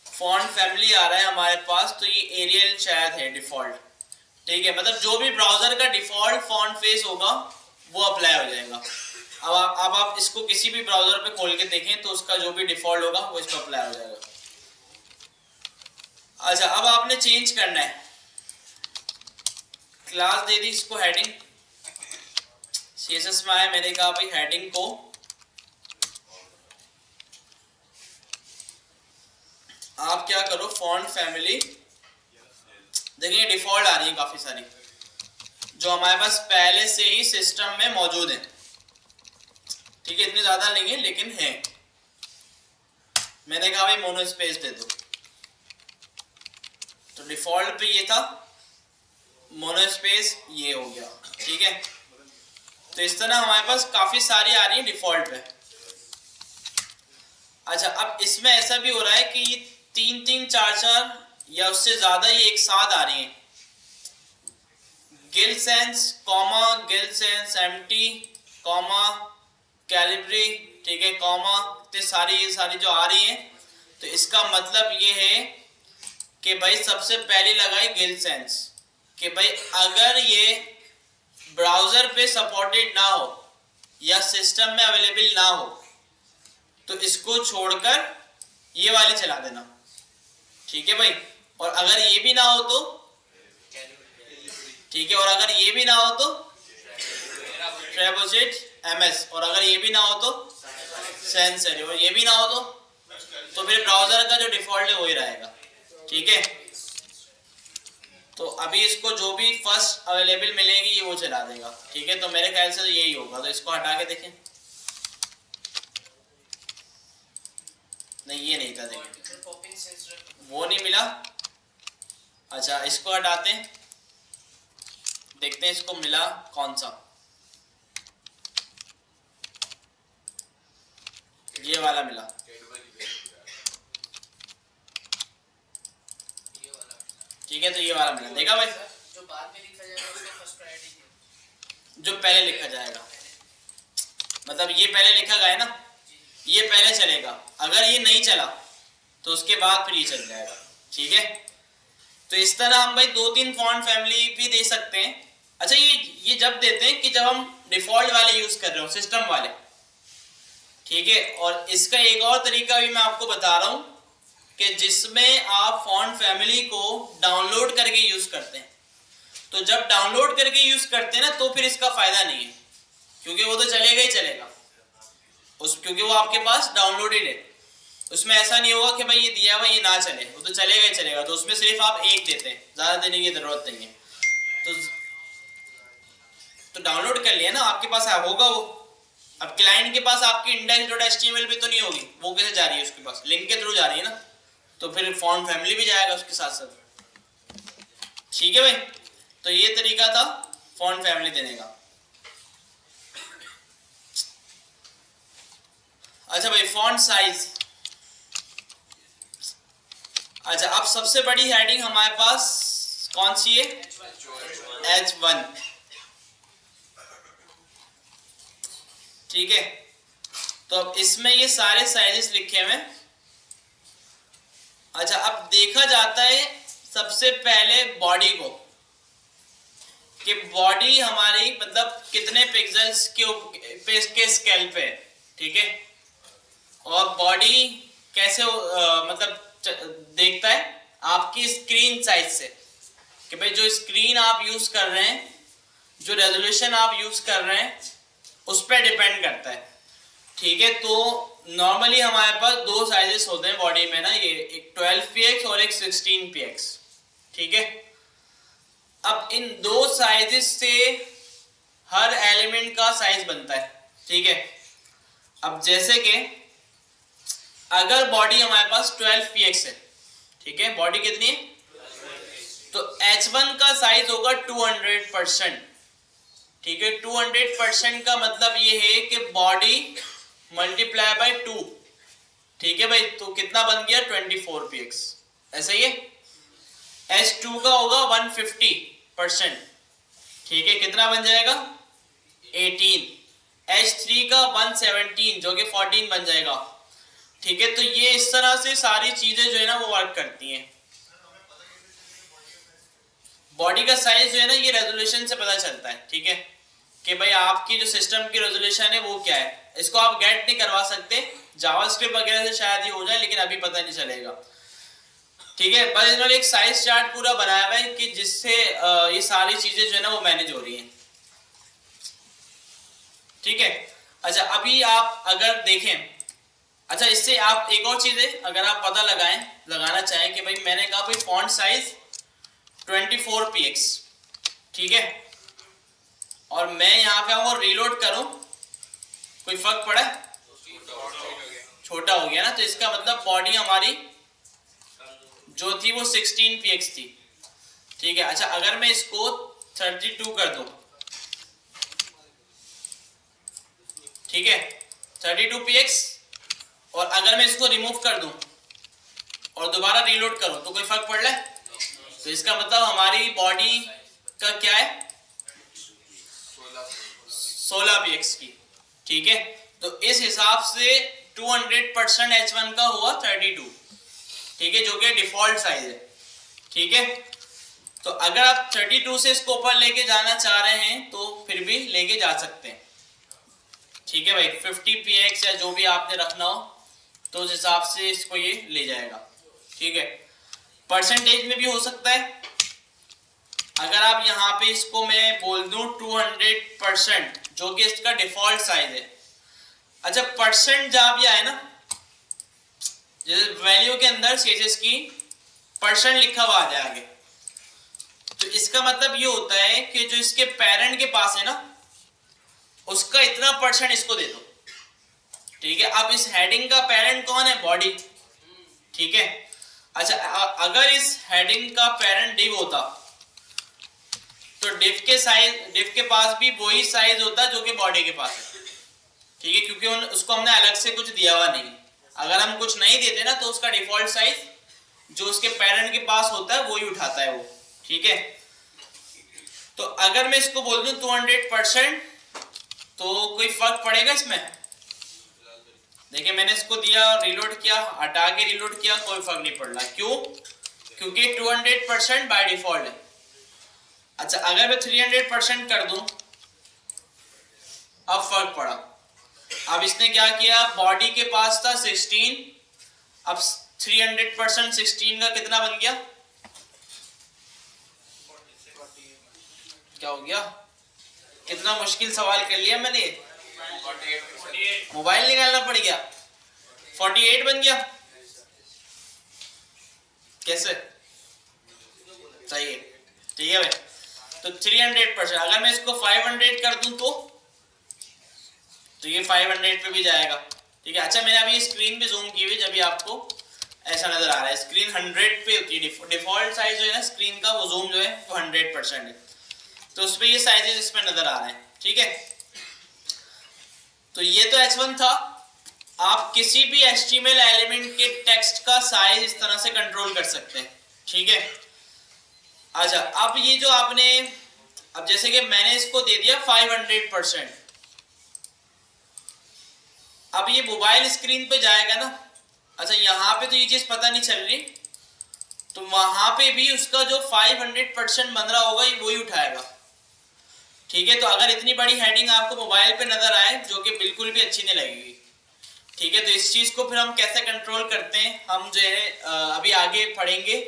फॉन्ट फैमिली आ रहा है हमारे पास, तो ये एरियल शायद है डिफॉल्ट। ठीक है, मतलब जो भी ब्राउजर का डिफॉल्ट फॉन्ट फेस होगा वो अप्लाई हो जाएगा। अब आप इसको किसी भी ब्राउजर पे खोल के देखें तो उसका जो भी डिफॉल्ट होगा वो इस पर अप्लाई हो जाएगा। अच्छा, अब आपने चेंज करना है, क्लास दे दी इसको हेडिंग, CSS में आया, मैंने कहा भाई हेडिंग को आप क्या करो, फॉन्ट फैमिली, देखिए डिफॉल्ट आ रही है काफी सारी जो हमारे पास पहले से ही सिस्टम में मौजूद है। ठीक है, इतनी ज्यादा नहीं है लेकिन है। मैंने कहा भाई मोनो स्पेस दे दो, तो डिफॉल्ट पे ये था, मोनो स्पेस ये हो गया। ठीक है, तो इस तरह हमारे पास काफी सारी आ रही है डिफॉल्ट पे। अच्छा, अब इसमें ऐसा भी हो रहा है कि ये 3-3, 4-4 या उससे ज्यादा ये एक साथ आ रही हैं। Gill sense comma, Gill sense empty comma, Calibri, ठीक है, कॉमा, तो ये सारी जो आ रही हैं, तो इसका मतलब ये है कि भाई सबसे पहले लगाई गिल सेंस कि भाई अगर ये ब्राउजर पे सपोर्टेड ना हो या सिस्टम में अवेलेबल ना हो तो इसको छोड़कर ये वाली चला देना। ठीक है भाई, और अगर ये भी ना हो तो ठीक है, और अगर ये भी ना हो तो ट्रेपोजेट MS, और अगर ये भी ना हो तो सैंस सेरिफ, और ये भी ना हो तो फिर ब्राउजर का जो डिफॉल्ट है वही रहेगा। ठीक है, तो अभी इसको जो भी फर्स्ट अवेलेबल मिलेगी ये वो चला देगा। ठीक है, तो मेरे ख्याल से तो यही होगा, तो इसको हटा के देखें। नहीं, ये नहीं था, देखें वो नहीं मिला। अच्छा, इसको हटाते हैं, देखते हैं इसको मिला कौन सा। ये वाला मिला। ठीक है, तो ये वाला मिला, देखा भाई। जो बाद में लिखा जाएगा उसको फर्स्ट प्रायोरिटी, जो पहले लिखा जाएगा, मतलब ये पहले लिखा गया है ना, ये पहले चलेगा। अगर ये नहीं चला तो उसके बाद फिर ये चल जाएगा। ठीक है, तो इस तरह हम भाई 2-3 फॉन्ट फैमिली भी दे सकते हैं। अच्छा, ये जब देते हैं कि जब हम डिफॉल्ट वाले यूज कर रहे हो, सिस्टम वाले। ठीक है, और इसका एक और तरीका भी मैं आपको बता रहा हूँ कि जिसमें आप फॉन्ट फैमिली को डाउनलोड करके यूज करते हैं। तो जब डाउनलोड करके यूज करते हैं ना, तो फिर इसका फायदा नहीं है, क्योंकि वो तो चलेगा ही चलेगा क्योंकि वो आपके पास डाउनलोडेड है। उसमें ऐसा नहीं होगा कि भाई ये दिया हुआ ये ना चले, वो तो चलेगा ही चलेगा। तो उसमें सिर्फ आप एक देते हैं, ज्यादा देने की जरूरत नहीं है। तो डाउनलोड कर लिया ना, आपके पास होगा वो। अब क्लाइंट के पास आपकी index.html भी तो नहीं होगी, वो कैसे जा रही है उसके पास, लिंक के थ्रू जा रही है ना, तो फिर फॉन्ट फैमिली भी जाएगा उसके साथ साथ। ठीक है भाई, तो ये तरीका था फॉन्ट फैमिली देने का। अच्छा भाई, फॉन्ट साइज। अच्छा, अब सबसे बड़ी हेडिंग हमारे पास कौन सी है? H1। ठीक है, तो अब इसमें ये सारे साइजेस लिखे हुए हैं। अच्छा, अब देखा जाता है सबसे पहले बॉडी को, कि बॉडी हमारी मतलब कितने पिक्सेल्स के स्केल पे है। ठीक है, और बॉडी कैसे मतलब देखता है आपकी स्क्रीन साइज से, कि भाई जो स्क्रीन आप यूज कर रहे हैं, जो रेजोल्यूशन आप यूज कर रहे हैं, उस पर डिपेंड करता है। ठीक है, तो नॉर्मली हमारे पास 2 साइजेस होते हैं बॉडी में ना, ये एक 12px और एक 16px। ठीक है, अब इन 2 साइजेस से हर एलिमेंट का साइज बनता है। ठीक है, अब जैसे कि अगर बॉडी हमारे पास 12px है, ठीक है, बॉडी कितनी है, तो H1 का साइज होगा 200%। ठीक है, 200% का मतलब ये है कि बॉडी मल्टीप्लाई बाय 2। ठीक है भाई, तो कितना बन गया 24px, ऐसा ही है। H2 का होगा 150%। ठीक है, कितना बन जाएगा 18। H3 का 117 जो कि 14 बन जाएगा। ठीक है, तो ये इस तरह से सारी चीजें जो है ना वो वर्क करती हैं। बॉडी का साइज जो है ना ये रेजोल्यूशन से पता चलता है। ठीक है, कि भाई आपकी जो सिस्टम की रेजोल्यूशन है वो क्या है। इसको आप गेट नहीं करवा सकते, जावास्क्रिप्ट वगैरह से शायद ये हो जाए, लेकिन अभी पता नहीं चलेगा। ठीक है, बस इन्होंने एक साइज चार्ट पूरा बनाया हुआ है कि जिससे ये सारी चीजें जो है ना वो मैनेज हो रही हैं। ठीक है, अच्छा अभी आप अगर देखें, अच्छा इससे आप एक और चीज है, अगर आप पता लगाना चाहें कि भाई मैंने कहा भाई फॉन्ट साइज 24px, ठीक है, और मैं यहाँ पे आऊँ और रीलोड करूँ, कोई फर्क पड़ा? छोटा हो गया ना, तो इसका मतलब बॉडी हमारी जो थी वो 16px थी। ठीक है, अच्छा अगर मैं इसको 32 कर दूं, ठीक है 32px, और अगर मैं इसको रिमूव कर दूं और दोबारा रीलोड करूं तो कोई फर्क पड़ रहा है? तो इसका मतलब हमारी बॉडी का क्या है 16px की। ठीक है, तो इस हिसाब से 200% H1 का हुआ 32। ठीक है, जो कि डिफॉल्ट साइज है। ठीक है, तो अगर आप 32 से इसको ऊपर लेके जाना चाह रहे हैं तो फिर भी लेके जा सकते हैं। ठीक है भाई, 50px या जो भी आपने रखना हो तो उस हिसाब से इसको ये ले जाएगा। ठीक है, परसेंटेज में भी हो सकता है, अगर आप यहाँ पे इसको मैं बोल दूं 200%, जो कि इसका डिफॉल्ट साइज है। अच्छा, परसेंट जहाँ भी आए ना, जैसे वैल्यू के अंदर CSS की परसेंट लिखा हुआ आ जाए आगे, तो इसका मतलब ये होता है कि जो इसके पेरेंट के पास है ना, उसका इतना परसेंट इसको दे दो। ठीक है, अब इस हेडिंग का पेरेंट कौन है? बॉडी। ठीक है, अच्छा अगर इस हेडिंग का पेरेंट div होता तो div के पास भी वही साइज होता जो कि बॉडी के पास है। ठीक है, क्योंकि उसको हमने अलग से कुछ दिया हुआ नहीं। अगर हम कुछ नहीं देते ना तो उसका डिफॉल्ट साइज जो उसके पेरेंट के पास होता है वो ही उठाता है वो। ठीक है, तो अगर मैं इसको बोल दूं 200%, तो कोई फर्क पड़ेगा इसमें? देखिए मैंने इसको दिया, रीलोड किया, हटा के रीलोड किया, कोई फर्क नहीं पड़ रहा। क्यों? क्योंकि 200% बाय डिफॉल्ट है। अच्छा, अगर मैं 300% कर दूं, अब फर्क पड़ा। अब इसने क्या किया, बॉडी के पास था 16, अब 300% 16 का कितना बन गया? क्या हो गया? कितना मुश्किल सवाल कर लिया मैंने, मोबाइल निकालना पड़ गया। 48 बन गया। कैसे? सही है। ठीक है भाई, तो 300%। अगर मैं इसको 500 कर दूं तो ये 500 पे भी जाएगा। ठीक है, अच्छा मैंने अभी स्क्रीन पे जूम की हुई, जब भी आपको ऐसा नजर आ रहा है, स्क्रीन 100 पे होती है। डिफॉल्ट साइज जो है ना स्क्रीन का, वो जूम जो है वो 100% है, तो उस पर ये साइजेस इसमें नजर आ रहे हैं। ठीक है, तो ये तो H1 था। आप किसी भी HTML एलिमेंट के टेक्स्ट का साइज इस तरह से कंट्रोल कर सकते हैं। ठीक है, अच्छा अब ये जो आपने, अब जैसे कि मैंने इसको दे दिया 500%, अब ये मोबाइल स्क्रीन पे जाएगा ना। अच्छा, यहाँ पे तो ये चीज पता नहीं चल रही, तो वहां पे भी उसका जो 500% बन रहा होगा ये वही उठाएगा। ठीक है, तो अगर इतनी बड़ी हेडिंग आपको मोबाइल पे नजर आए, जो कि बिल्कुल भी अच्छी नहीं लगेगी। ठीक है, तो इस चीज को फिर हम कैसे कंट्रोल करते हैं, हम जो है अभी आगे पढ़ेंगे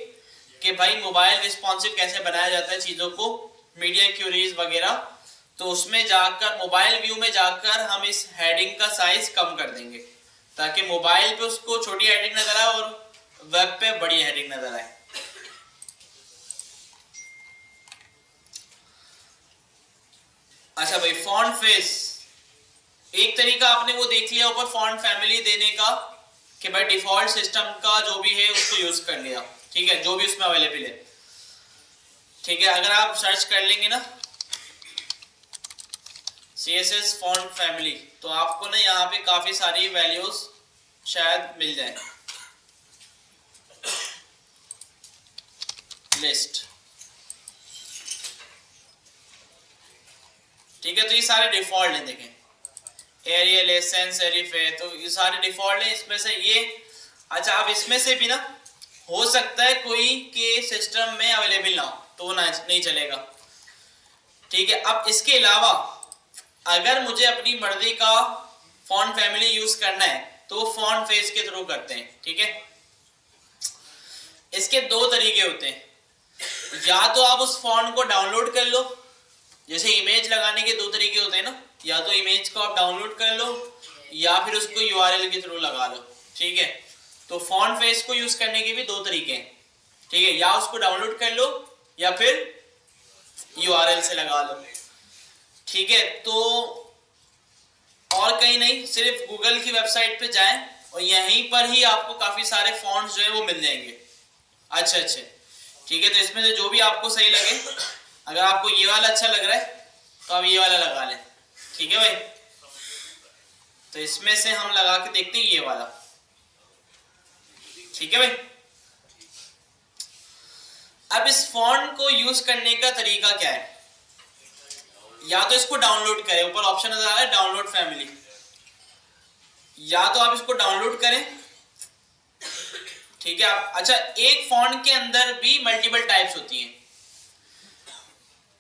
कि भाई मोबाइल रिस्पॉन्सिव कैसे बनाया जाता है चीजों को, मीडिया क्यूरीज वगैरह। तो उसमें जाकर, मोबाइल व्यू में जाकर हम इस हेडिंग का साइज कम कर देंगे, ताकि मोबाइल पे उसको छोटी हेडिंग नजर आए और वेब पे बड़ी हेडिंग नजर आए। अच्छा भाई, फॉन्ट फेस एक तरीका आपने वो देख लिया ऊपर, फॉन्ट फैमिली देने का, कि भाई डिफॉल्ट सिस्टम का जो भी है उसको यूज कर लिया। ठीक है, जो भी उसमें अवेलेबल है। ठीक है, अगर आप सर्च कर लेंगे ना CSS फॉन्ट फैमिली, तो आपको ना यहाँ पे काफी सारी वैल्यूज शायद मिल जाए। लिस्ट। ठीक है, तो ये सारे डिफॉल्ट हैं, देखें एरियल है, सेंस सेरिफ है, तो ये सारे डिफॉल्ट है इसमें से ये। अच्छा, अब इसमें से भी ना हो सकता है कोई के सिस्टम में अवेलेबल ना हो, तो वो नहीं चलेगा। ठीक है, अब इसके अलावा अगर मुझे अपनी मर्जी का फॉन्ट फैमिली यूज करना है तो फॉन्ट फेस के थ्रू करते हैं। ठीक है, इसके दो तरीके होते हैं, या तो आप उस फॉन्ट को डाउनलोड कर लो, जैसे इमेज लगाने के दो तरीके होते हैं ना, या तो इमेज को आप डाउनलोड कर लो या फिर उसको URL के थ्रू लगा लो। ठीक है, तो फॉन्ट फेस को यूज करने के भी दो तरीके हैं। ठीक है, या उसको डाउनलोड कर लो या फिर URL से लगा लो। ठीक है, तो और कहीं नहीं, सिर्फ गूगल की वेबसाइट पे जाएं और यहीं पर ही आपको काफी सारे फॉन्ट्स जो है वो मिल जाएंगे। अच्छे अच्छे। ठीक है, तो इसमें से जो भी आपको सही लगे, अगर आपको ये वाला अच्छा लग रहा है तो आप ये वाला लगा लें। ठीक है भाई, तो इसमें से हम लगा के देखते हैं ये वाला। ठीक है भाई, अब इस फॉन्ट को यूज करने का तरीका क्या है, या तो इसको डाउनलोड करें, ऊपर ऑप्शन नजर आ रहा है डाउनलोड फैमिली, या तो आप इसको डाउनलोड करें। ठीक है, आप, अच्छा एक फॉन्ट के अंदर भी मल्टीपल टाइप्स होती हैं,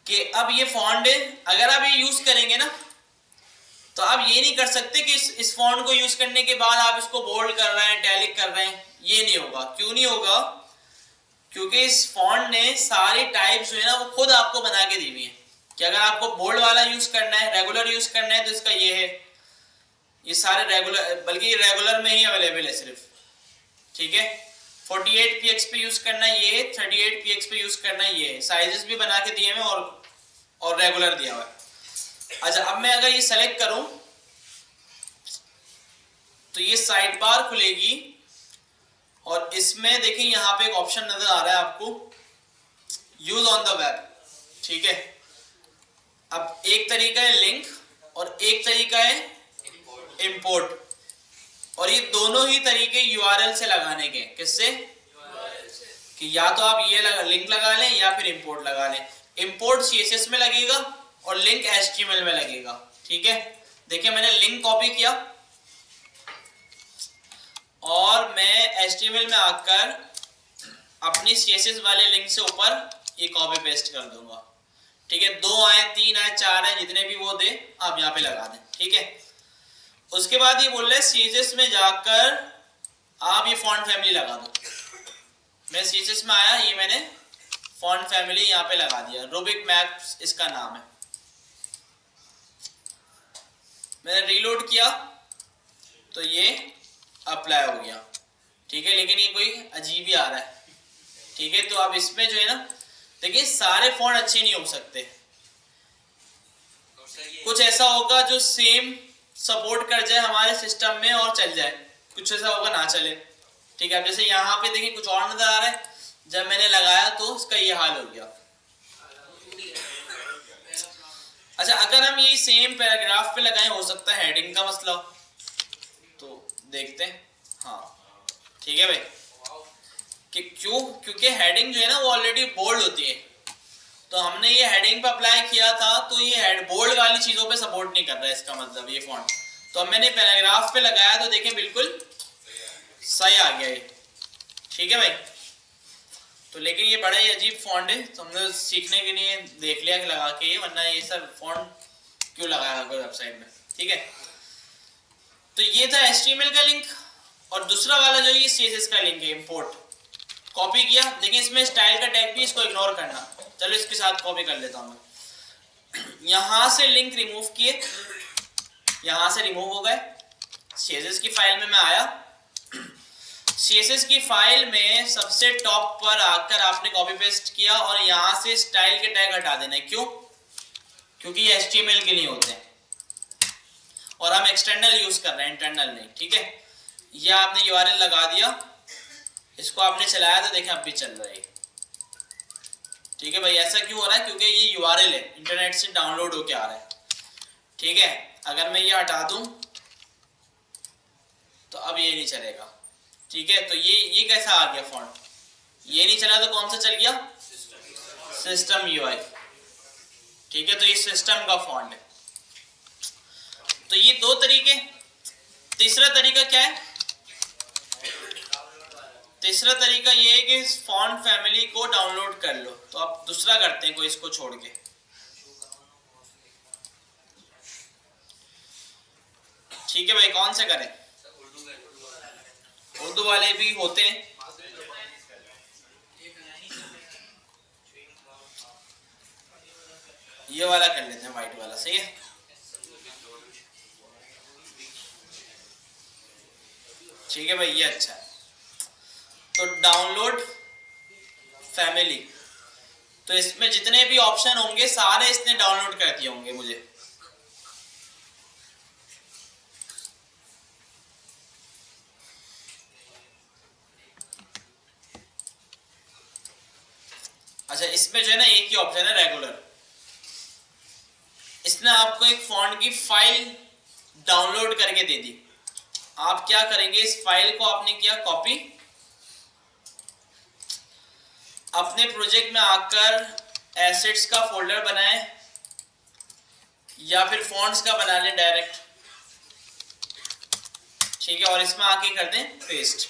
कि अब ये फॉन्ट है, अगर आप ये यूज करेंगे ना तो आप ये नहीं कर सकते कि इस फॉन्ट को यूज करने के बाद आप इसको बोल्ड कर रहे हैं, टैलिक कर रहे हैं, ये नहीं होगा। क्यों नहीं होगा? क्योंकि इस फॉन्ट ने सारी टाइप्स जो है ना वो खुद आपको बना के दी हुई है कि अगर आपको बोल्ड वाला यूज करना है, रेगुलर यूज करना है तो इसका ये है, ये सारे रेगुलर, बल्कि रेगुलर में ही अवेलेबल है सिर्फ, ठीक है। 48px पे यूज करना ये है, 38px पे यूज करना ये है, साइजेस भी बना के दिए हैं और रेगुलर दिया हुआ है। अच्छा, अब मैं अगर ये सेलेक्ट करूं तो ये साइड बार खुलेगी और इसमें देखिए यहाँ पे एक ऑप्शन नजर आ रहा है आपको, यूज ऑन द वेब, ठीक है। अब एक तरीका है लिंक और एक तरीका है इंपोर्ट, और ये दोनों ही तरीके यूआरएल से लगाने के, किससे, कि या तो आप ये लिंक लगा लें या फिर इंपोर्ट लगा लें। इंपोर्ट सीएसएस में लगेगा और लिंक एचटीएमएल में लगेगा, ठीक है। देखिए मैंने लिंक कॉपी किया और मैं एचटीएमएल में आकर अपनी सीएसएस वाले लिंक से ऊपर ये कॉपी पेस्ट कर दूंगा, ठीक है। 2 आए, 3 आए, 4 आए, जितने भी वो दे आप यहाँ पे लगा दें, ठीक है। उसके बाद ये बोल रहे हैं सीएसएस में जाकर आप ये फॉन्ट फैमिली लगा दो। मैं सीएसएस में आया, ये मैंने फॉन्ट फैमिली यहाँ पे लगा दिया, रूबिक मैप्स इसका नाम है। मैंने रीलोड किया तो ये अप्लाई हो गया, ठीक है, लेकिन ये कोई अजीब ही आ रहा है, ठीक है। तो अब इसमें जो है ना, देखिए सारे फॉन्ट अच्छे नहीं हो सकते, कुछ ऐसा होगा जो सेम सपोर्ट कर जाए हमारे सिस्टम में और चल जाए, कुछ ऐसा होगा ना चले, ठीक है। अब जैसे यहाँ पे देखिए कुछ और नजर आ रहा है, जब मैंने लगाया तो उसका ये हाल हो गया। अच्छा, अगर हम ये सेम पैराग्राफ पे लगाएं, हो सकता है हेडिंग का मसला हो, तो देखते हैं, हाँ ठीक है भाई, कि क्यों, क्योंकि हेडिंग जो है ना वो ऑलरेडी बोल्ड होती है, तो हमने ये हेडिंग पे अप्लाई किया था तो ये हेड बोल्ड वाली चीजों पे सपोर्ट नहीं कर रहा है, इसका मतलब ये फॉन्ट। तो अब मैंने पैराग्राफ पे लगाया तो देखें बिल्कुल सही आ गया ये, ठीक है भाई। तो लेकिन ये बड़ा ही अजीब फॉन्ट है, तो हमने सीखने के लिए देख लिया कि लगा के, वरना ये सब फॉन्ट क्यों लगाया कोई वेबसाइट में, ठीक है। तो ये था HTML का लिंक, और दूसरा वाला जो ये CSS का लिंक है, इंपोर्ट। कॉपी किया, देखिए इसमें स्टाइल का टैग भी, इसको इग्नोर करना, चलो इसके साथ कॉपी कर लेता हूँ मैं। यहाँ से लिंक रिमूव किए, यहाँ से रिमूव हो गए, CSS की फाइल में मैं आया, CSS की फाइल में सबसे टॉप पर आकर आपने कॉपी पेस्ट किया और यहाँ से स्टाइल के टैग हटा देना है, क्यों, क्योंकि ये HTML के लिए होते हैं और हम एक्सटर्नल यूज कर रहे हैं, इंटरनल नहीं, ठीक है। ये आपने URL लगा दिया, इसको आपने चलाया तो देखें अब भी चल रहा है, ठीक है भाई। ऐसा क्यों हो रहा है, क्योंकि ये URL है, इंटरनेट से डाउनलोड होके आ रहा है, ठीक है। अगर मैं ये हटा दूं तो अब ये नहीं चलेगा, ठीक है। तो ये कैसा आ गया फॉन्ट, ये नहीं चला तो कौन सा चल गया, सिस्टम UI, ठीक है। तो ये सिस्टम का फॉन्ट है। तो ये 2 तरीके। तीसरा तरीका क्या है, तीसरा तरीका ये है कि इस फॉन्ट फैमिली को डाउनलोड कर लो। तो आप दूसरा करते हैं कोई इसको छोड़ के, ठीक है भाई। कौन से करें, उर्दू वाले भी होते हैं, ये वाला कर लेते हैं, व्हाइट वाला, सही है। ठीक है भाई, ये अच्छा है। तो डाउनलोड फैमिली, तो इसमें जितने भी ऑप्शन होंगे सारे इसने डाउनलोड कर दिए होंगे मुझे। अच्छा, इसमें जो है ना एक ही ऑप्शन है रेगुलर, इसने आपको एक फॉन्ट की फाइल डाउनलोड करके दे दी। आप क्या करेंगे, इस फाइल को आपने किया कॉपी, अपने प्रोजेक्ट में आकर एसेट्स का फोल्डर बनाएं या फिर फॉन्ट्स का बना लें डायरेक्ट, ठीक है, और इसमें आके कर दें पेस्ट।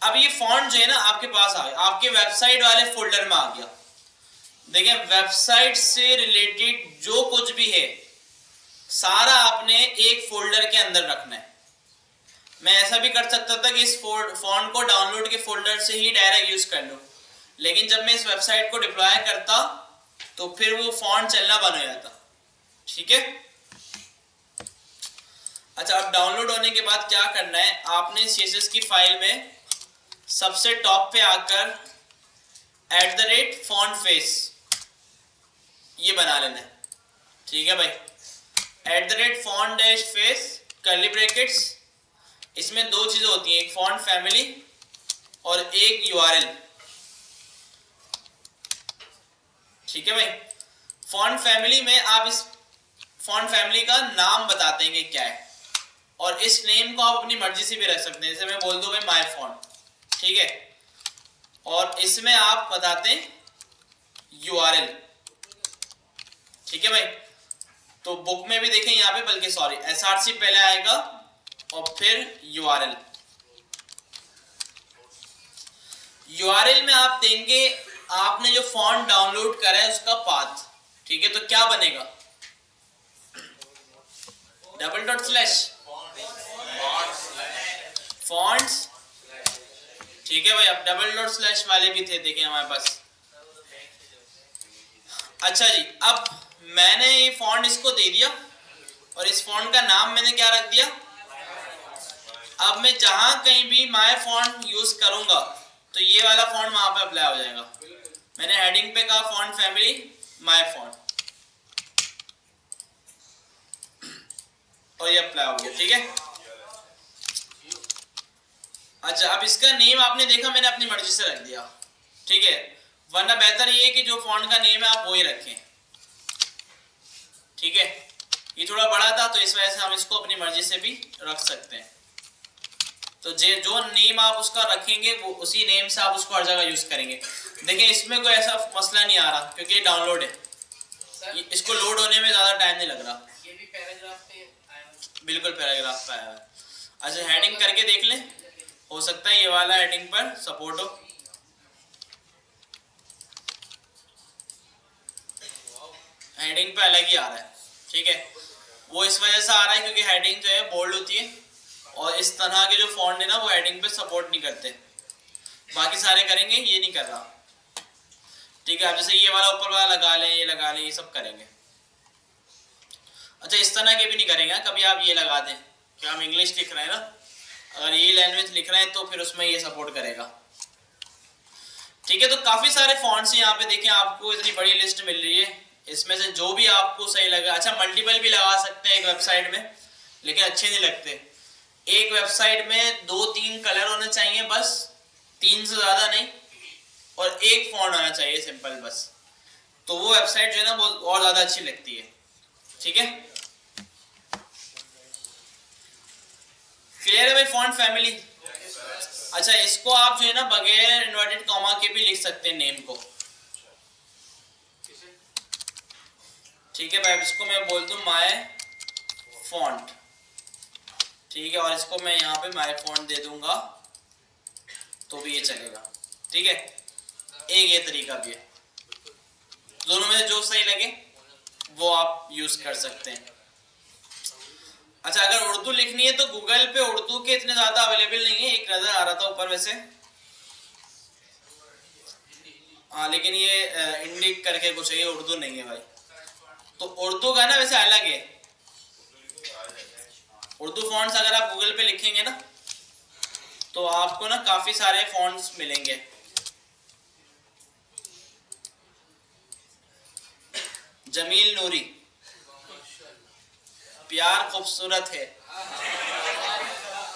अब ये फॉन्ट जो है ना आपके पास आ गया, आपके वेबसाइट वाले फोल्डर में आ गया। देखिए, वेबसाइट से रिलेटेड जो कुछ भी है सारा आपने एक फोल्डर के अंदर रखना है। मैं ऐसा भी कर सकता था कि इस फॉन्ट को डाउनलोड के फोल्डर से ही डायरेक्ट यूज कर लूँ, लेकिन जब मैं इस वेबसाइट को डिप्लॉय करता तो फिर वो फॉन्ट चलना बंद हो जाता। ठीक है। अच्छा, अब डाउनलोड होने के बाद क्या करना है, आपने CSS की फाइल में सबसे टॉप पे आकर @fontface ये बना लेना है। ठीक है भाई, @font-face कर्ली ब्रैकेट्स, इसमें दो चीजें होती हैं, एक फॉन्ट फैमिली और एक URL। ठीक है भाई, फॉन्ट फैमिली में आप इस फॉन्ट फैमिली का नाम बताते हैं कि क्या है, और इस नेम को आप अपनी मर्जी से भी रख सकते हैं, जैसे मैं बोल दूं भाई माय फॉन्ट। ठीक है, और इसमें आप बताते हैं URL। ठीक है भाई, तो बुक में भी देखें यहाँ पे, बल्कि सॉरी SRC पहले आएगा और फिर URL। URL में आप देंगे आपने जो फॉन्ट डाउनलोड करा है उसका पाथ। ठीक है, तो क्या बनेगा, fonts। ठीक है भाई, अब // वाले भी थे, देखिए हमारे पास। अच्छा जी, अब मैंने ये फॉन्ट इसको दे दिया और इस फॉन्ट का नाम मैंने क्या रख दिया। अब मैं जहां कहीं भी माय फॉन्ट यूज करूंगा तो ये वाला फॉन्ट वहां पे अप्लाई हो जाएगा। मैंने हेडिंग पे कहा फॉन्ट फैमिली माय फॉन्ट और ये अप्लाई हो गया। ठीक है। अच्छा, अब इसका नेम आपने देखा मैंने अपनी मर्जी से रख दिया। ठीक है, वरना बेहतर ये है कि जो फॉन्ट का नेम है आप वही रखें। ठीक है, ये थोड़ा बड़ा था तो इस वजह से हम इसको अपनी मर्जी से भी रख सकते हैं। तो जो नेम आप उसका रखेंगे वो उसी नेम से आप उसको हर जगह यूज करेंगे। देखिए इसमें कोई ऐसा मसला नहीं आ रहा क्योंकि ये डाउनलोड है, इसको लोड होने में ज़्यादा टाइम नहीं लग रहा। ये भी पैराग्राफ पे आया है। बिल्कुल पैराग्राफ पे आया है। अच्छा, हेडिंग करके देख लें, हो सकता है ये वाला हेडिंग पर सपोर्ट हो। हेडिंग पे अलग ही आ रहा है। ठीक है, वो इस वजह से आ रहा है क्योंकि हेडिंग जो है बोल्ड होती है और इस तरह के जो फॉन्ट है ना वो हेडिंग पे सपोर्ट नहीं करते, बाकी सारे करेंगे, ये नहीं कर रहा। ठीक है, अब जैसे ये वाला ऊपर वाला लगा लें, ये लगा लें, ये सब करेंगे। अच्छा, इस तरह के भी नहीं करेंगे, कभी आप ये लगा दें कि हम इंग्लिश लिख रहे हैं ना, अगर ये लैंग्वेज लिख रहे हैं तो फिर उसमें ये सपोर्ट करेगा। ठीक है, तो काफ़ी सारे फॉन्ट्स यहाँ पे देखें, आपको इतनी बड़ी लिस्ट मिल रही है, इसमें से जो भी आपको सही लगे। अच्छा, मल्टीपल भी लगा सकते हैं एक वेबसाइट में, लेकिन अच्छे नहीं लगते। एक वेबसाइट में 2-3 कलर होने चाहिए बस, 3 से ज़्यादा नहीं, और एक फॉन्ट होना चाहिए सिंपल बस, तो वो वेबसाइट जो है ना वो और ज़्यादा अच्छी लगती है। ठीक है, क्लियर है भाई फॉन्ट फैमिली। अच्छा, इसको आप जो है ना बगैर इन्वर्टेड कॉमा के भी लिख सकते हैं नेम को। ठीक है भाई, इसको मैं बोल दूं माय फॉन्ट। ठीक है, और इसको मैं यहाँ पे माय फॉन्ट दे दूंगा तो भी ये चलेगा। ठीक है, एक ये तरीका भी है, दोनों में से जो सही लगे वो आप यूज कर सकते हैं। अच्छा, अगर उर्दू लिखनी है तो गूगल पे उर्दू के इतने ज़्यादा अवेलेबल नहीं है, एक नज़र आ रहा था ऊपर वैसे, हाँ, लेकिन ये इंडिक करके कुछ है, ये उर्दू नहीं है भाई। तो उर्दू का ना वैसे अलग है, उर्दू फॉन्ट्स अगर आप गूगल पे लिखेंगे ना तो आपको ना काफ़ी सारे फॉन्ट्स मिलेंगे। जमील नूरी, प्यार खूबसूरत है।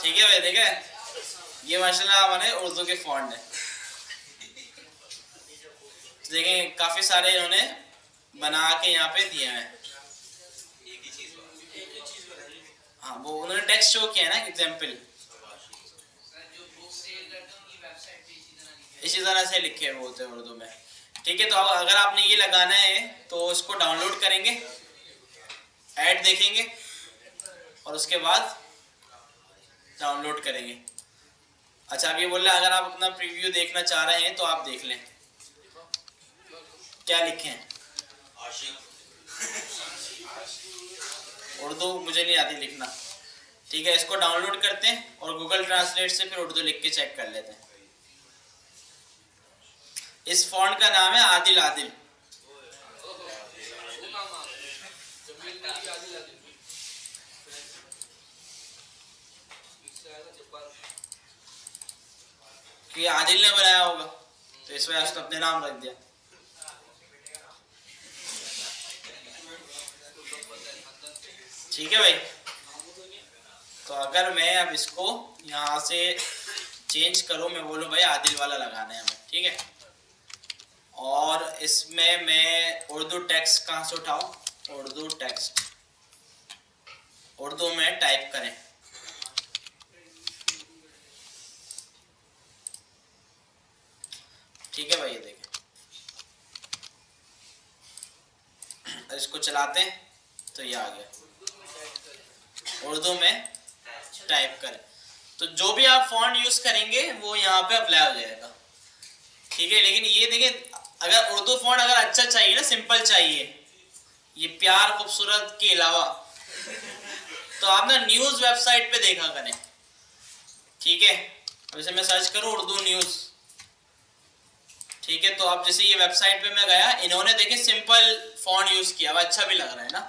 ठीक है भाई, देखे ये माशाल्लाह हमारे उर्दू के फॉन्ट है। देखें काफ़ी सारे इन्होंने बना के यहाँ पे दिए हैं। हाँ, वो उन्होंने टेक्स्ट शो किया है ना एग्जाम्पल, इसी तरह से लिखे होते हैं उर्दू में। ठीक है, तो अगर आपने ये लगाना है तो इसको डाउनलोड करेंगे, ऐड देखेंगे और उसके बाद डाउनलोड करेंगे। अच्छा, अब ये बोल रहे हैं अगर आप अपना प्रीव्यू देखना चाह रहे हैं तो आप देख लें, क्या लिखे हैं। उर्दू मुझे नहीं आती लिखना, ठीक है, इसको डाउनलोड करते हैं और गूगल ट्रांसलेट से फिर उर्दू लिख के चेक कर लेते हैं। इस फॉन्ट का नाम है आदिल आदिल। कि आदिल ने बनाया होगा तो इस वजह से अपने नाम रख दिया। ठीक है भाई, तो अगर मैं अब इसको यहाँ से चेंज करूँ, मैं बोलूँ भाई आदिल वाला लगाना है हमें, ठीक है, और इसमें मैं उर्दू टेक्स्ट कहाँ से उठाऊँ, उर्दू टेक्स्ट, उर्दू में टाइप करें। ठीक है भाई, ये देखें, इसको चलाते हैं तो ये आ गया, उर्दू में टाइप करें। तो जो भी आप फॉन्ट यूज करेंगे वो यहाँ पे अप्लाई हो जाएगा। ठीक है, लेकिन ये देखें, अगर उर्दू फॉन्ट अगर अच्छा चाहिए ना, सिंपल चाहिए, ये प्यार खूबसूरत के अलावा, तो आप ना न्यूज़ वेबसाइट पे देखा करें। ठीक है, अब जैसे मैं सर्च करूँ उर्दू न्यूज़, ठीक है, तो आप जैसे ये वेबसाइट पे मैं गया, इन्होंने देखे सिंपल फॉन्ट यूज किया, वो अच्छा भी लग रहा है ना।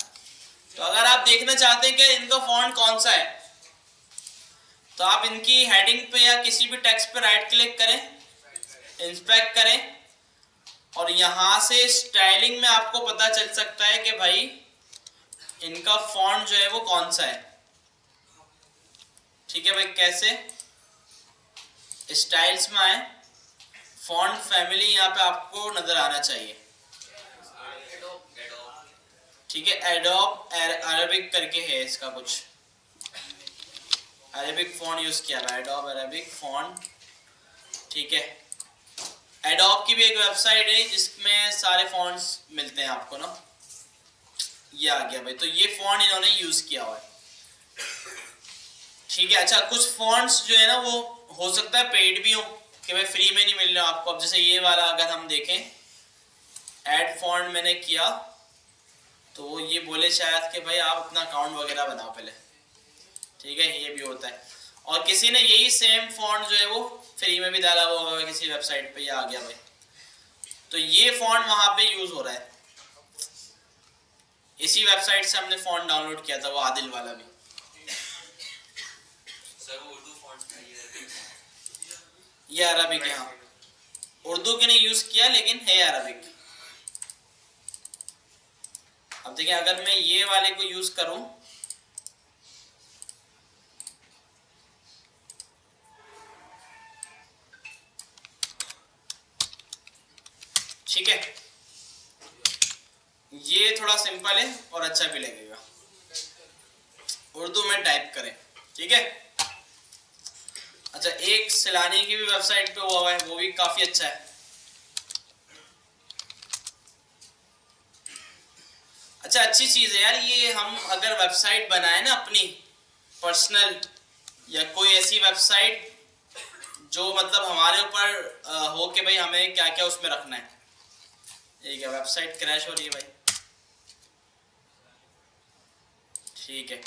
तो अगर आप देखना चाहते हैं कि इनका फॉन्ट कौन सा है, तो आप इनकी हेडिंग पे या किसी भी टेक्स्ट पे राइट क्लिक करें, इंस्पेक्ट करें, और यहाँ से स्टाइलिंग में आपको पता चल सकता है कि भाई इनका फॉन्ट जो है वो कौन सा है। ठीक है भाई, कैसे स्टाइल्स में आए, फॉन्ट फैमिली यहाँ पे आपको नजर आना चाहिए। ठीक है, एडोब अरेबिक करके है इसका कुछ, अरेबिक फॉन्ट यूज किया है, एडोब अरेबिक फॉन्ट। ठीक है, एडोब की भी एक वेबसाइट है जिसमें सारे फॉन्ट्स मिलते हैं आपको ना। ये आ गया भाई, तो ये फॉन्ट इन्होंने यूज किया हुआ है। ठीक है, अच्छा, कुछ फॉन्ट्स जो है ना वो हो सकता है पेड भी हो, कि भाई फ्री में नहीं मिल रहा आपको। अब जैसे ये वाला अगर हम देखें, ऐड फॉन्ट मैंने किया तो ये बोले शायद कि भाई आप अपना अकाउंट वगैरह बनाओ पहले। ठीक है, ये भी होता है। और किसी ने यही सेम फॉन्ट जो है वो फ्री में भी डाला हुआ होगा किसी वेबसाइट पे, ये आ गया भाई, तो ये फॉन्ट वहां पे यूज हो रहा है। इसी वेबसाइट से हमने फॉन्ट डाउनलोड किया था, वो आदिल वाला भी। सर वो उर्दू फॉन्ट है ये अरबिक है, हाँ, उर्दू के नहीं यूज किया लेकिन है अरबिक। अब देखिए, अगर मैं ये वाले को यूज करूं, ठीक है, ये थोड़ा सिंपल है और अच्छा भी लगेगा, उर्दू में टाइप करें। ठीक है, अच्छा, एक सैलानी की भी वेबसाइट पे हुआ है, वो भी काफी अच्छा है। अच्छा, अच्छी चीज है यार ये, हम अगर वेबसाइट बनाए ना अपनी पर्सनल, या कोई ऐसी वेबसाइट जो मतलब हमारे ऊपर हो कि भाई हमें क्या क्या उसमें रखना है। ये क्या वेबसाइट क्रैश हो रही है भाई। ठीक है,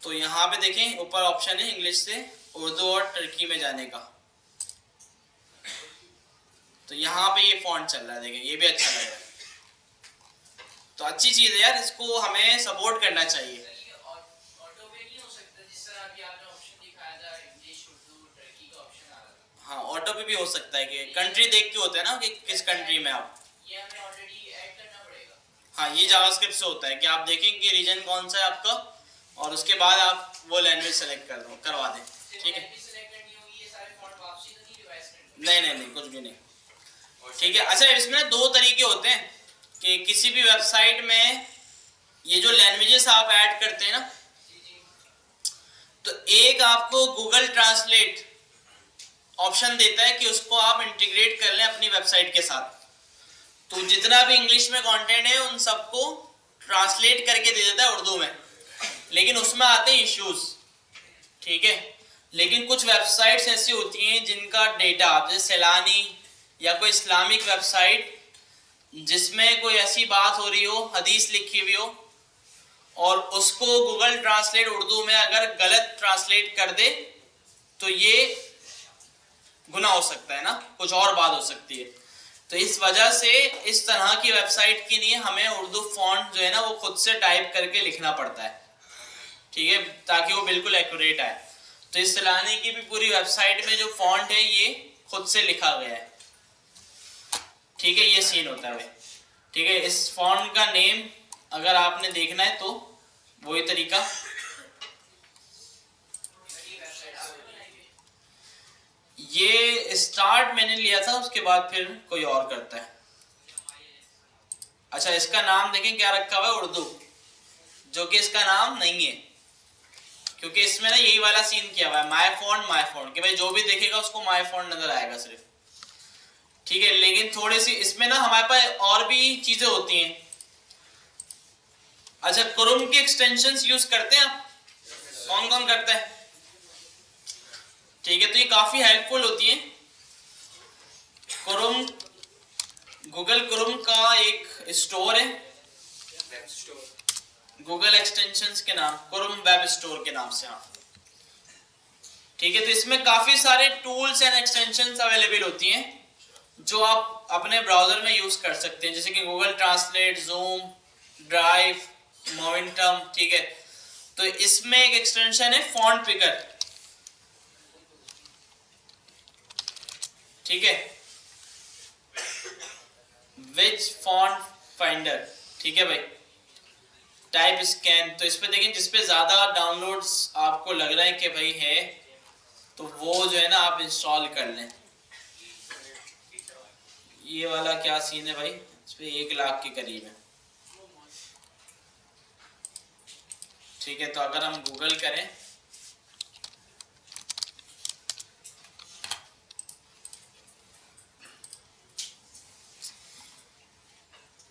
तो यहाँ पे देखें ऊपर ऑप्शन है इंग्लिश से उर्दू और टर्की में जाने का, तो यहाँ पे ये फॉन्ट चल रहा है, देखें ये भी अच्छा लग रहा है। तो अच्छी चीज है यार, इसको हमें सपोर्ट करना चाहिए। ऑटो पे नहीं हो सकता, जिस तरह अभी आपने ऑप्शन दिखाया था इंग्लिश उर्दू टर्की का ऑप्शन आ रहा था। हाँ, ऑटो पे भी हो सकता है कि कंट्री देख के होता है ना कि किस कंट्री में आप, ये हमें ऑलरेडी ऐड करना पड़ेगा। हाँ, ये जावास्क्रिप्ट से होता है कि आप देखें कि रीजन कौन सा है आपका, और उसके बाद आप वो लैंग्वेज सेलेक्ट करवा दें। ठीक है, सेलेक्ट करनी होगी, ये सारे फॉन्ट वापसी तो नहीं रिवाइज करनी? नहीं, कुछ भी नहीं। ठीक है, अच्छा, इसमें दो तरीके होते हैं कि किसी भी वेबसाइट में ये जो लैंग्वेजेस आप ऐड करते हैं ना, तो एक आपको गूगल ट्रांसलेट ऑप्शन देता है कि उसको आप इंटीग्रेट कर लें अपनी वेबसाइट के साथ। तो जितना भी इंग्लिश में कंटेंट है उन सबको ट्रांसलेट करके दे देता है उर्दू में, लेकिन उसमें आते हैं इश्यूज। ठीक है, लेकिन कुछ वेबसाइट्स ऐसी होती हैं जिनका डेटा, जैसे सैलानी या कोई इस्लामिक वेबसाइट जिसमें कोई ऐसी बात हो रही हो, हदीस लिखी हुई हो, और उसको गूगल ट्रांसलेट उर्दू में अगर गलत ट्रांसलेट कर दे तो ये गुनाह हो सकता है ना, कुछ और बात हो सकती है। तो इस वजह से इस तरह की वेबसाइट के लिए हमें उर्दू फॉन्ट जो है ना वो खुद से टाइप करके लिखना पड़ता है, ठीक है, ताकि वो बिल्कुल एक्यूरेट आए। तो इस सैलानी की भी पूरी वेबसाइट में जो फॉन्ट है ये खुद से लिखा गया है, ठीक है, ये सीन होता है भाई, ठीक है। इस फॉन्ट का नेम अगर आपने देखना है तो वही तरीका, ये स्टार्ट मैंने लिया था, उसके बाद फिर कोई और करता है। अच्छा, इसका नाम देखें क्या रखा हुआ है, उर्दू, जो कि इसका नाम नहीं है, क्योंकि इसमें ना यही वाला सीन किया हुआ है, माय फॉन्ट, कि भाई जो भी देखेगा उसको माय फॉन्ट नजर आएगा सिर्फ, ठीक है। लेकिन थोड़ी सी इसमें ना हमारे पास और भी चीजें होती हैं। अच्छा, क्रोम की एक्सटेंशंस यूज करते हैं आप? कौन कौन करता है? ठीक है, तो ये काफी हेल्पफुल होती है। क्रोम, गूगल क्रोम का एक स्टोर है गूगल एक्सटेंशंस के नाम, क्रोम वेब स्टोर के नाम से, हाँ, ठीक है। तो इसमें काफी सारे टूल्स एंड एक्सटेंशंस अवेलेबल होती हैं जो आप अपने ब्राउजर में यूज कर सकते हैं, जैसे कि Google translate, zoom, drive, momentum, ठीक है। तो इसमें एक एक्सटेंशन है फॉन्ट पिकर, ठीक है, विच फॉन्ट फाइंडर, ठीक है भाई, टाइप स्कैन। तो इस पे देखें, जिसपे ज्यादा डाउनलोड्स आपको लग रहा है कि भाई है, तो वो जो है ना आप इंस्टॉल कर लें। ये वाला क्या सीन है भाई, इस पे 1 लाख के करीब है, ठीक है। तो अगर हम गूगल करें,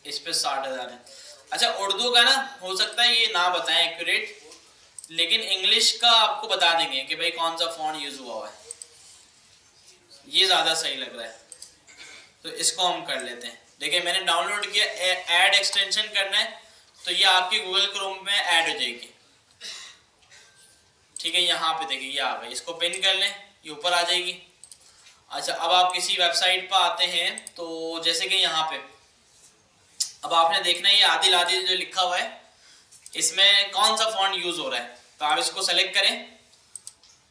इस पे 60,000 है। अच्छा, उर्दू का ना हो सकता है ये ना बताएं एक्यूरेट, लेकिन इंग्लिश का आपको बता देंगे कि भाई कौन सा फॉन्ट यूज हुआ है, ये ज्यादा सही लग रहा है। तो इसको हम कर लेते हैं। देखिए, मैंने डाउनलोड किया, ऐड एक्सटेंशन करना है तो ये आपकी गूगल क्रोम में ऐड हो जाएगी, ठीक है। यहाँ पे देखिए ये आ गई, इसको पिन कर लें, ये ऊपर आ जाएगी। अच्छा, अब आप किसी वेबसाइट पर आते हैं, तो जैसे कि यहाँ पे अब आपने देखना है ये आदिल आदिल जो लिखा हुआ है, इसमें कौन सा फॉन्ट यूज हो रहा है, तो आप इसको सेलेक्ट करें,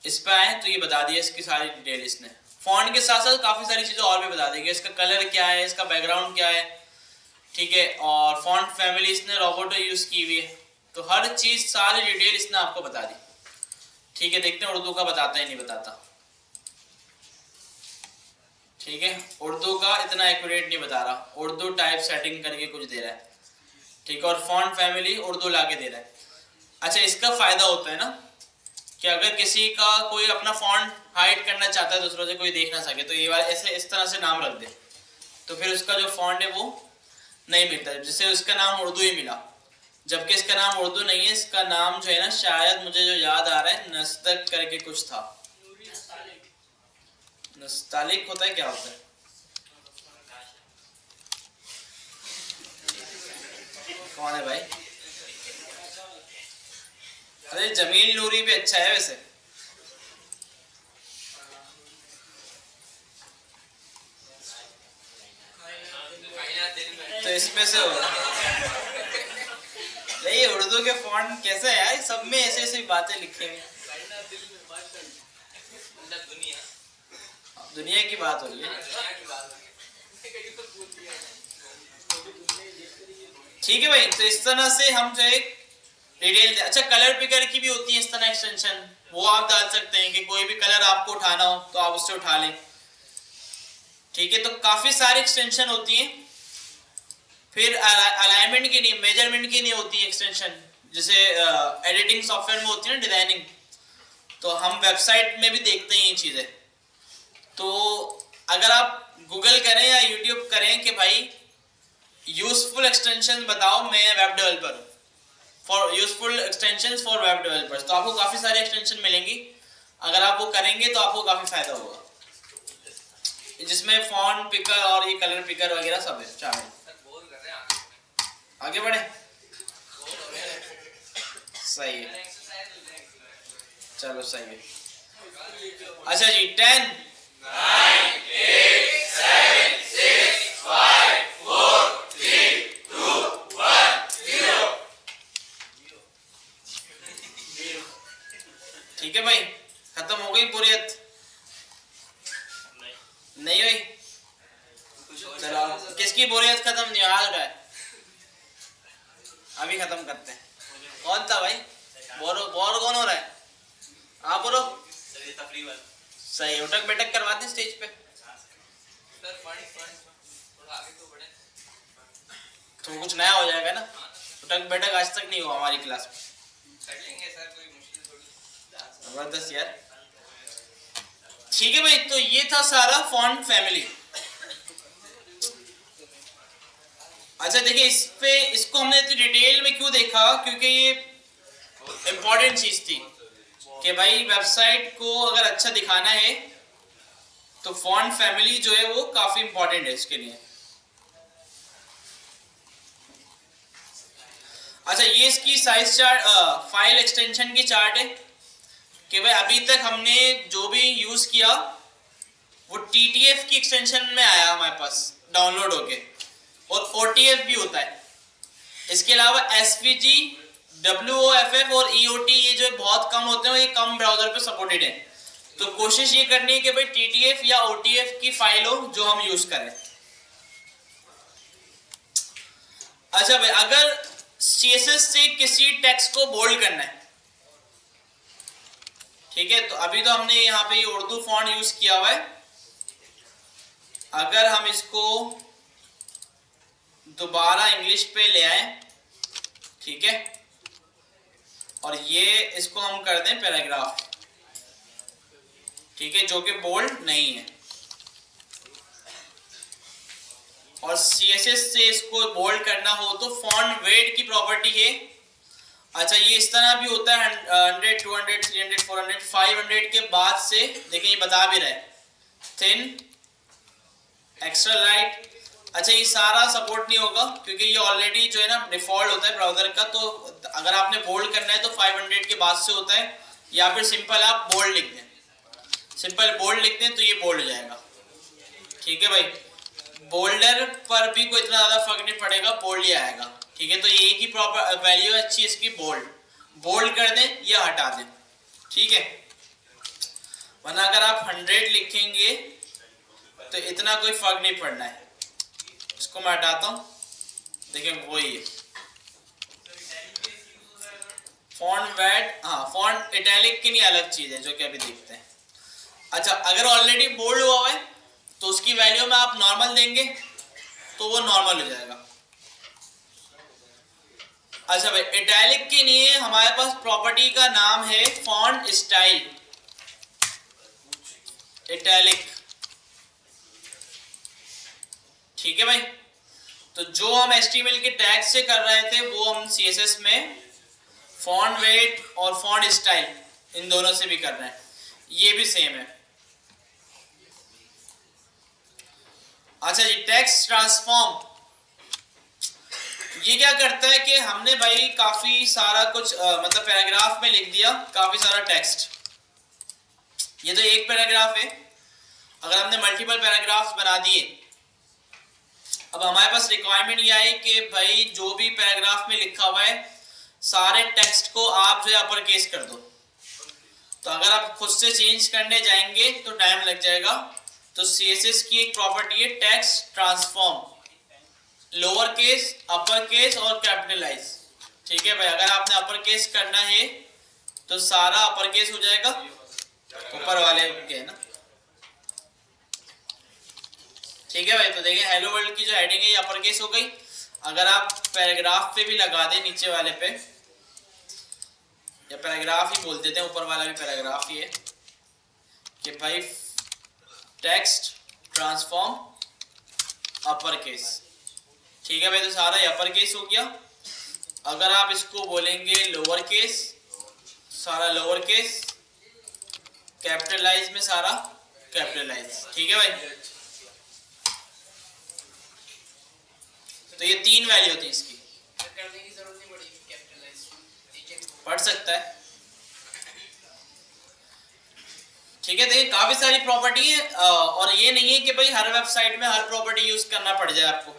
इस पे आए तो ये बता दिया इसकी सारी डिटेल। इसने फॉन्ट के साथ साथ काफी सारी चीजें और भी बता देगी, इसका कलर क्या है, इसका बैकग्राउंड क्या है, ठीक है, और फॉन्ट फैमिली इसने रोबोटो यूज की हुई है, तो हर चीज सारी डिटेल इसने आपको बता दी, ठीक है। देखते हैं उर्दू का बताता है नहीं बताता, ठीक है। उर्दू का इतना एक्यूरेट नहीं बता रहा, उर्दू टाइप सेटिंग करके कुछ दे रहा है, ठीक है, और फॉन्ट फैमिली उर्दू लाके दे रहा है। अच्छा, इसका फायदा होता है ना कि अगर किसी का कोई अपना फॉन्ट हाइड करना चाहता है, दूसरों से कोई देख ना सके, तो ये वाला ऐसे इस तरह से नाम रख दे, तो फिर उसका जो फॉन्ट है वो नहीं मिलता, जिससे उसका नाम उर्दू ही मिला, जबकि इसका नाम उर्दू नहीं है। इसका नाम जो है ना, शायद मुझे जो याद आ रहा है, नस्तक करके कुछ था। नस्तालिक होता है, क्या होता है? कौन है भाई? अरे जमील नूरी भी अच्छा है वैसे। तो इसमें से हो ये उर्दू के फॉन्ट कैसे है यार, सब में ऐसे ऐसी बातें लिखी हुई। दुनिया की बात हो रही है, ठीक है भाई। तो इस तरह से हम जो है डिटेल। अच्छा, कलर पिकर की भी होती है इस तरह एक्सटेंशन, वो आप डाल सकते हैं कि कोई भी कलर आपको उठाना हो तो आप उससे उठा लें, ठीक है। तो काफी सारी एक्सटेंशन होती है। फिर अलाइनमेंट की नहीं, मेजरमेंट की नहीं होती है एक्सटेंशन, जैसे एडिटिंग सॉफ्टवेयर में होती है ना, डिजाइनिंग, तो हम वेबसाइट में भी देखते हैं ये चीजें। तो अगर आप गूगल करें या यूट्यूब करें कि भाई यूजफुल एक्सटेंशन बताओ, मैं वेब डेवलपर हूँ, for useful extensions for web developers, तो आपको काफी सारे एक्सटेंशन मिलेंगी। अगर आप वो करेंगे तो आपको काफी फायदा होगा, जिसमें फॉन्ट पिकर और ये कलर पिकर वगैरह सब है शामिल। आगे बढ़े। सही है, एक्सरसाइज हो जाएगी। चलो सही है। अच्छा जी, 10 ठीक है भाई, खत्म हो गई बोरियत? नहीं हुई? चलो किसकी बोरियत खत्म नहीं हो? हाथ उठाए, अभी खत्म करते हैं। कौन था भाई? बोर कौन हो रहा है? आप बोलो। सर ये तफरीह वाला। सही, उठक बैठक करवाते हैं स्टेज पे। सर फंड थोड़ा आगे तो बढ़े। तो कुछ नया हो जाएगा ना। उठक बैठक आज तक नहीं हुआ हमारी क्लास में। कर लेंगे सर, कोई मुश्किल थोड़ी। जबरदस्त यार। ठीक है भाई, तो ये था सारा फॉन्ट फैमिली। अच्छा देखिए, इसको हमने इतनी डिटेल में क्यों देखा, क्योंकि ये इंपॉर्टेंट चीज थी कि भाई वेबसाइट को अगर अच्छा दिखाना है तो फॉन्ट फैमिली जो है वो काफी इंपॉर्टेंट है इसके लिए। अच्छा, ये इसकी साइज चार्ट, फाइल एक्सटेंशन की चार्ट है कि भाई अभी तक हमने जो भी यूज किया वो TTF की एक्सटेंशन में आया हमारे पास डाउनलोड होके, और OTF भी होता है। इसके अलावा SVG, WOFF और EOT ये जो बहुत कम होते हैं, ये कम ब्राउजर पे सपोर्टेड है। तो कोशिश ये करनी है कि भाई TTF या OTF की फाइल हो जो हम यूज करें। अच्छा भाई, अगर CSS से किसी टेक्स्ट को बोल्ड करना है, ठीक है, तो अभी तो हमने यहाँ पे उर्दू फॉन्ट यूज किया हुआ है। अगर हम इसको दोबारा इंग्लिश पे ले आए, ठीक है, और ये इसको हम कर दें पैराग्राफ, ठीक है, जो कि बोल्ड नहीं है, और CSS से इसको बोल्ड करना हो तो फॉन्ट वेट की प्रॉपर्टी है। अच्छा, ये इस तरह भी होता है 100, 200, 300, 400, 500 के बाद से, देखिए ये बता भी रहा है, थिन, एक्स्ट्रा लाइट। अच्छा, ये सारा सपोर्ट नहीं होगा क्योंकि ये ऑलरेडी जो है ना डिफॉल्ट होता है ब्राउजर का। तो अगर आपने बोल्ड करना है तो 500 के बाद से होता है, या फिर सिंपल आप बोल्ड लिख दें, सिंपल बोल्ड लिख दें तो ये बोल्ड हो जाएगा। ठीक है भाई, बोल्डर पर भी कोई इतना ज़्यादा फर्क नहीं पड़ेगा, बोल्ड ही आएगा। ठीक है, तो ये एक ही प्रॉपर वैल्यू है अच्छी इसकी, बोल्ड कर दें या हटा दें, ठीक है। वरना अगर आप 100 लिखेंगे तो इतना कोई फर्क नहीं पड़ना है। इसको मैं हटाता हूँ, देखिए वही है फॉन्ट वेट। हाँ, फॉन्ट इटैलिक की नहीं, अलग चीज़ है जो कि अभी देखते हैं। अच्छा, अगर ऑलरेडी बोल्ड हुआ हुआ है तो उसकी वैल्यू में आप नॉर्मल देंगे तो वो नॉर्मल हो जाएगा। अच्छा भाई, इटैलिक के लिए हमारे पास प्रॉपर्टी का नाम है फॉन्ट स्टाइल इटैलिक। ठीक है भाई, तो जो हम HTML के टैग से कर रहे थे वो हम CSS में फॉन्ट वेट और फॉन्ट स्टाइल इन दोनों से भी कर रहे हैं, ये भी सेम है। अच्छा जी, टेक्स्ट ट्रांसफॉर्म, ये क्या करता है कि हमने भाई काफी सारा कुछ मतलब पैराग्राफ में लिख दिया काफी सारा टेक्स्ट। ये तो एक पैराग्राफ है, अगर हमने मल्टीपल पैराग्राफ्स बना दिए, अब हमारे पास रिक्वायरमेंट ये है कि भाई जो भी पैराग्राफ में लिखा हुआ है सारे टेक्स्ट को आप जो है अपर केस कर दो। तो अगर आप खुद से चेंज करने जाएंगे तो टाइम लग जाएगा। तो CSS की एक प्रॉपर्टी है text transform, lower case, upper case और कैपिटलाइज। ठीक है भाई, अगर आपने अपर केस करना है तो सारा अपर केस हो जाएगा, ऊपर वाले के ना। ठीक है भाई, तो देखिए हेलो वर्ल्ड की जो हेडिंग है ये अपर केस हो गई। अगर आप पैराग्राफ पे भी लगा दें नीचे वाले पे, या पैराग्राफ ही बोल देते हैं, ऊपर वाला भी पैराग्राफ ही है कि भाई टेक्स्ट ट्रांसफॉर्म अपर केस। ठीक है भाई, तो सारा अपर केस हो गया। अगर आप इसको बोलेंगे लोअर केस, सारा लोअर केस, कैपिटलाइज में सारा कैपिटलाइज। ठीक है भाई, तो ये 3 वैल्यू होती है इसकी। करने की जरूरत नहीं पड़ेगी कैपिटलाइज, पढ़ सकता है। ठीक है, देखिए काफी सारी प्रॉपर्टी है और ये नहीं है कि भाई हर वेबसाइट में हर प्रॉपर्टी यूज करना पड़ जाए आपको,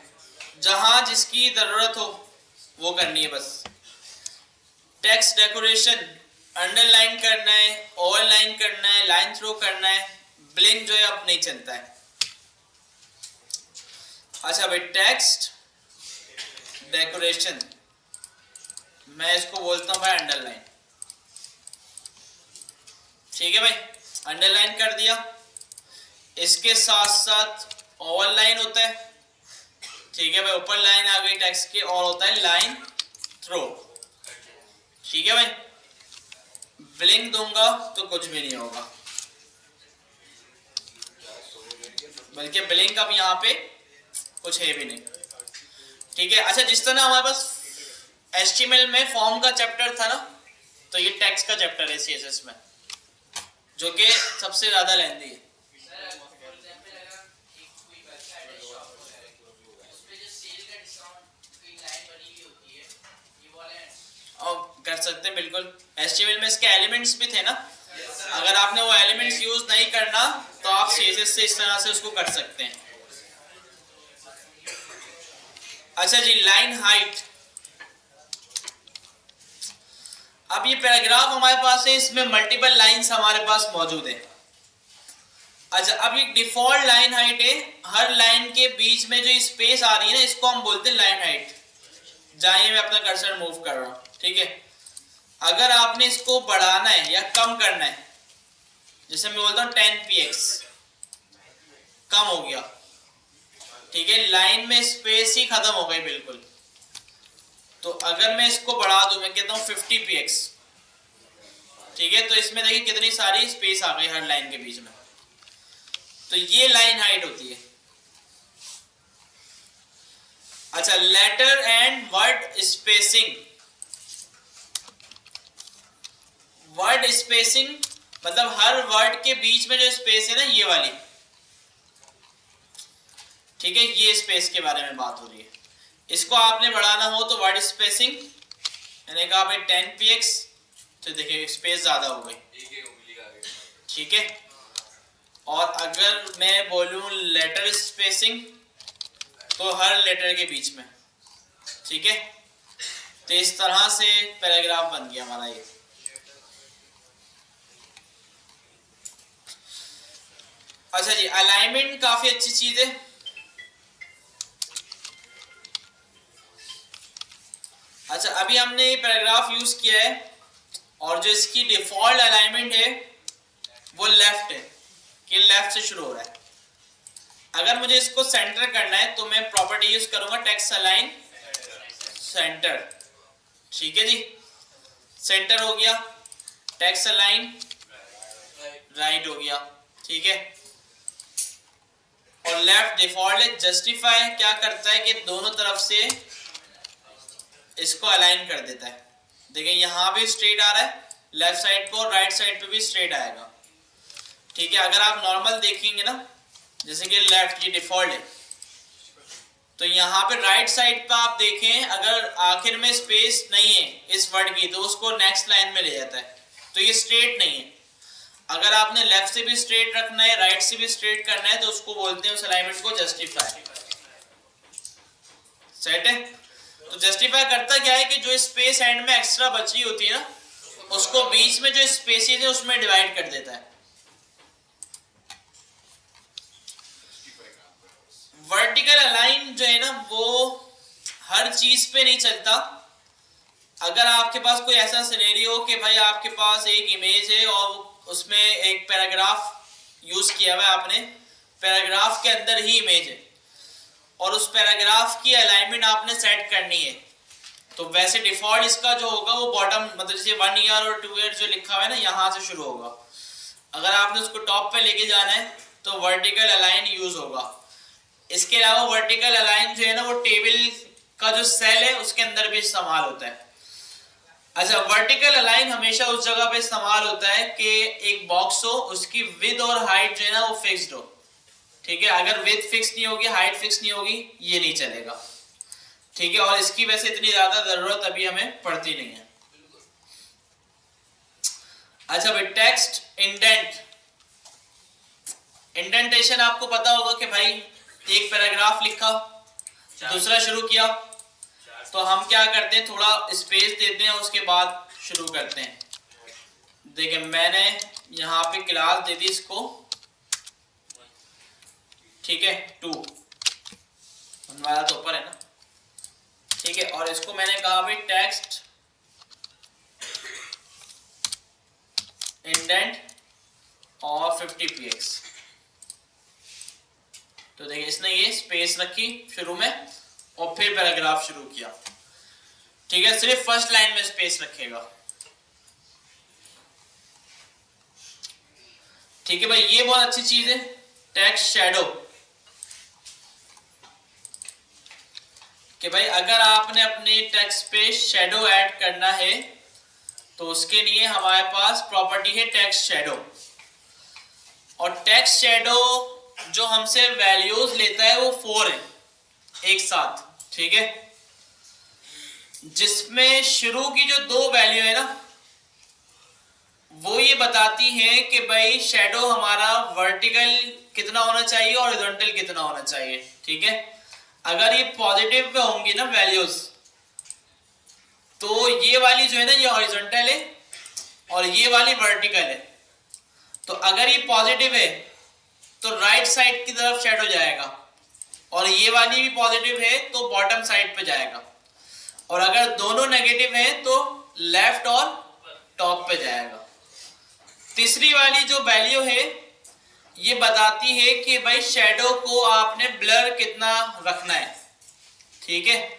जहां जिसकी जरूरत हो वो करनी है बस। टेक्स्ट डेकोरेशन, अंडरलाइन करना है, ओवरलाइन करना है, लाइन थ्रो करना है, ब्लिंक जो है अब नहीं चलता है। अच्छा भाई, टेक्स्ट डेकोरेशन मैं इसको बोलता हूं भाई अंडरलाइन। ठीक है भाई, अंडरलाइन कर दिया। इसके साथ साथ ओवरलाइन होता है। ठीक है भाई, ऊपर लाइन आ गई टेक्स्ट की, और होता है लाइन थ्रो। ठीक है भाई, ब्लिंक दूंगा तो कुछ भी नहीं होगा, बल्कि ब्लिंक अब यहाँ पे कुछ है भी नहीं। ठीक है, अच्छा जिस तरह हमारे पास HTML में फॉर्म का चैप्टर था ना, तो ये टेक्स्ट का चैप्टर है CSS में, जो कि सबसे ज्यादा लेंथी है। सर फॉर एग्जांपल अगर एक कोई वेबसाइट है शॉप वगैरह, उस पे जो सेल का डिस्काउंट की लाइन बनी हुई होती है, ये वाले और कर सकते हैं बिल्कुल। HTML में इसके एलिमेंट्स भी थे ना, अगर आपने वो एलिमेंट्स यूज नहीं करना तो आप CSS से इस तरह से उसको कर सकते हैं। अच्छा जी, लाइन हाइट। अब ये पैराग्राफ हमारे पास है, इसमें मल्टीपल लाइंस हमारे पास मौजूद है। अच्छा, अब ये डिफॉल्ट लाइन हाइट है, हर लाइन के बीच में जो स्पेस आ रही है ना, इसको हम बोलते हैं लाइन हाइट। जाइए मैं अपना कर्सर मूव कर रहा हूं। ठीक है, अगर आपने इसको बढ़ाना है या कम करना है, जैसे मैं बोलता हूँ 10px, कम हो गया। ठीक है, लाइन में स्पेस ही खत्म हो गई बिल्कुल। तो अगर मैं इसको बढ़ा दूं, मैं कहता हूँ 50px, ठीक है, तो इसमें देखिए कितनी सारी स्पेस आ गई हर लाइन के बीच में। तो ये लाइन हाइट होती है। अच्छा, letter and word spacing. Word spacing मतलब हर वर्ड के बीच में जो स्पेस है ना, ये वाली, ठीक है, ये स्पेस के बारे में बात हो रही है। इसको आपने बढ़ाना हो तो वर्ड स्पेसिंग, मैंने कहा भाई 10px, तो देखिए स्पेस ज्यादा हो गई। ठीक है, और अगर मैं बोलूं लेटर स्पेसिंग, तो हर लेटर के बीच में। ठीक है, तो इस तरह से पैराग्राफ बन गया हमारा ये। अच्छा जी, अलाइनमेंट काफी अच्छी चीज है। अच्छा, अभी हमने ये पैराग्राफ यूज किया है, और जो इसकी डिफॉल्ट अलाइनमेंट है वो लेफ्ट है, कि लेफ्ट से शुरू हो रहा है। अगर मुझे इसको सेंटर करना है तो मैं प्रॉपर्टी यूज करूंगा टेक्स्ट अलाइन सेंटर। ठीक है जी, सेंटर हो गया, टेक्स्ट अलाइन राइट हो गया। ठीक है, और लेफ्ट डिफॉल्ट है। जस्टिफाई क्या करता है कि दोनों तरफ से इसको अलाइन कर देता है। देखिए यहाँ भी स्ट्रेट आ रहा है लेफ्ट साइड पर, और राइट साइड पे भी स्ट्रेट आएगा। ठीक है, अगर आप नॉर्मल देखेंगे ना, जैसे कि लेफ्ट ये डिफॉल्ट है, तो यहाँ पे राइट साइड पे आप देखें, अगर आखिर में स्पेस नहीं है इस वर्ड की, तो उसको नेक्स्ट लाइन में ले जाता है। तो ये स्ट्रेट नहीं है। अगर आपने लेफ्ट से भी स्ट्रेट रखना है, राइट से भी स्ट्रेट करना है, तो उसको बोलते हैं उस अलाइनमेंट को जस्टिफाई। सेट है, तो जस्टिफाई करता क्या है कि जो स्पेस एंड में एक्स्ट्रा बची होती है ना, उसको बीच में जो स्पेसेस है उसमें डिवाइड कर देता है। वर्टिकल अलाइन जो है ना, वो हर चीज पे नहीं चलता। अगर आपके पास कोई ऐसा सिनेरियो हो कि भाई आपके पास एक इमेज है और उसमें एक पैराग्राफ यूज किया हुआ है आपने, पैराग्राफ के अंदर ही इमेज है, और उस पैराग्राफ की अलाइनमेंट आपने सेट करनी है, तो वैसे डिफॉल्ट इसका जो होगा वो बॉटम, मतलब जैसे 1 ईयर और 2 ईयर जो लिखा हुआ है ना, यहाँ से शुरू होगा। अगर आपने उसको टॉप पे लेके जाना है तो वर्टिकल अलाइन यूज होगा। इसके अलावा वर्टिकल अलाइन जो है ना, वो टेबल का जो सेल है उसके अंदर भी इस्तेमाल होता है। अच्छा, वर्टिकल अलाइन हमेशा उस जगह पे इस्तेमाल होता है कि एक बॉक्स हो, उसकी विड्थ और हाइट जो है ना वो फिक्स्ड हो। ठीक है, अगर विड्थ फिक्स नहीं होगी, हाइट फिक्स नहीं होगी, ये नहीं चलेगा। ठीक है, और इसकी वैसे इतनी ज्यादा जरूरत अभी हमें पड़ती नहीं है। अच्छा भाई टेक्स्ट इंडेंट, इंडेंटेशन आपको पता होगा कि भाई एक पैराग्राफ लिखा, दूसरा शुरू किया, तो हम क्या करते हैं थोड़ा स्पेस देते हैं, उसके बाद शुरू करते हैं। देखिए मैंने यहाँ पे क्लास दे दी इसको, ठीक है 2 वाला तो ऊपर है ना, ठीक है, और इसको मैंने कहा भाई टेक्स्ट इंडेंट और 50 px। तो देखिए इसने ये स्पेस रखी शुरू में और फिर पैराग्राफ शुरू किया, ठीक है, सिर्फ फर्स्ट लाइन में स्पेस रखेगा, ठीक है भाई। ये बहुत अच्छी चीज है टेक्स्ट शैडो, कि भाई अगर आपने अपने टेक्स्ट पे शैडो ऐड करना है तो उसके लिए हमारे पास प्रॉपर्टी है टेक्स्ट शैडो। और टेक्स्ट शैडो जो हमसे वैल्यूज लेता है वो 4 है एक साथ, ठीक है, जिसमें शुरू की जो 2 वैल्यू है ना वो ये बताती है कि भाई शैडो हमारा वर्टिकल कितना होना चाहिए और हॉरिजॉन्टल कितना होना चाहिए, ठीक है। अगर ये पॉजिटिव पे होंगी ना वैल्यूज तो ये वाली जो है ना ये हॉरिजॉन्टल है और ये वाली वर्टिकल है। तो अगर ये पॉजिटिव है तो राइट साइड की तरफ शैडो जाएगा और ये वाली भी पॉजिटिव है तो बॉटम साइड पे जाएगा, और अगर दोनों नेगेटिव है तो लेफ्ट और टॉप पे जाएगा। तीसरी वाली जो वैल्यू है ये बताती है कि भाई शैडो को आपने ब्लर कितना रखना है, ठीक है,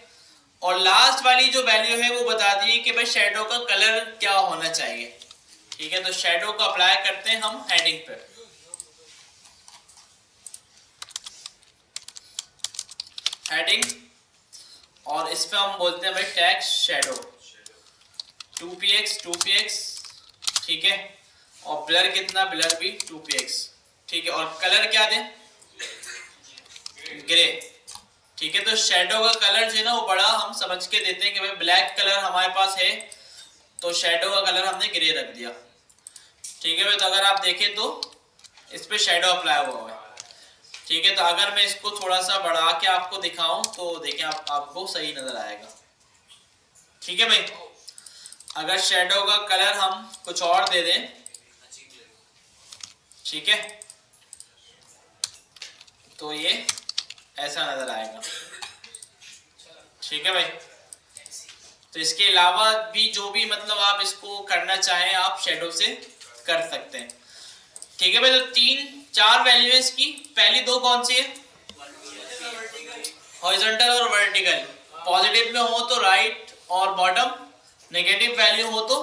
और लास्ट वाली जो वैल्यू है वो बताती है कि भाई शैडो का कलर क्या होना चाहिए, ठीक है। तो शैडो को अप्लाई करते हैं हम हेडिंग पर। हेडिंग और इस पे हम बोलते हैं भाई टेक्स्ट शैडो 2px, ठीक है, और ब्लर कितना, ब्लर भी 2px, ठीक है, और कलर क्या दें, ग्रे, ठीक है। तो शैडो का कलर जो है ना वो बड़ा हम समझ के देते हैं कि भाई ब्लैक कलर हमारे पास है तो शैडो का कलर हमने ग्रे रख दिया, ठीक है भाई। तो अगर आप देखें तो इस पे शैडो अप्लाई हुआ है, ठीक है। तो अगर मैं इसको थोड़ा सा बढ़ा के आपको दिखाऊं तो देखें आपको सही नजर आएगा, ठीक है भाई। अगर शैडो का कलर हम कुछ और दे दें, ठीक है, तो ये ऐसा नजर आएगा, ठीक है भाई। तो इसके अलावा भी जो भी मतलब आप इसको करना चाहें आप शैडो से कर सकते हैं, ठीक है भाई। तो 3-4 वैल्यू है इसकी। पहली 2 कौन सी है, हॉरिजॉन्टल और वर्टिकल। पॉजिटिव में हो तो राइट और बॉटम, नेगेटिव वैल्यू हो तो,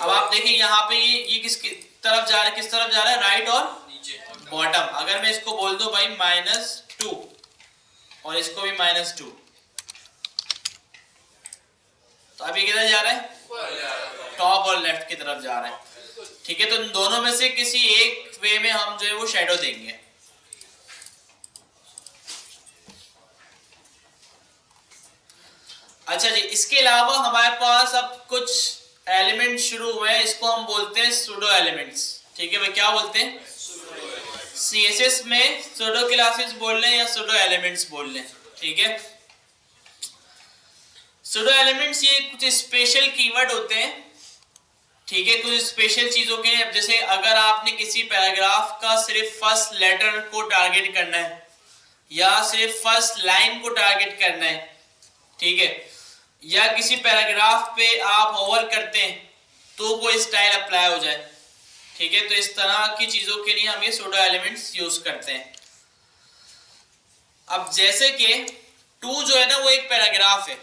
अब आप देखिए यहाँ पे ये किसकी तरफ जा रहा है, किस तरफ जा रहा है, राइट और बॉटम। अगर मैं इसको बोल दूं भाई -2 और इसको भी -2 तो अभी किधर जा रहा है, टॉप और लेफ्ट की तरफ जा रहा है, ठीक है। तो दोनों में से किसी एक वे में हम जो है वो शैडो देंगे। अच्छा जी, इसके अलावा हमारे पास अब कुछ एलिमेंट शुरू हुए हैं, इसको हम बोलते हैं सूडो एलिमेंट्स, ठीक है भाई। क्या बोलते हैं, CSS में सूडो क्लासेस बोल लें या सूडो एलिमेंट्स बोल लें, ठीक है। सूडो एलिमेंट्स ये कुछ स्पेशल कीवर्ड होते हैं, ठीक है, कुछ स्पेशल चीजों के। जैसे अगर आपने किसी पैराग्राफ का सिर्फ फर्स्ट लेटर को टारगेट करना है या सिर्फ फर्स्ट लाइन को टारगेट करना है, ठीक है, या किसी पैराग्राफ पे आप होवर करते हैं तो कोई स्टाइल अप्लाई हो जाए, ठीक है। तो इस तरह की चीजों के लिए हम ये सूडो एलिमेंट्स यूज करते हैं। अब जैसे कि 2 जो है ना वो एक पैराग्राफ है,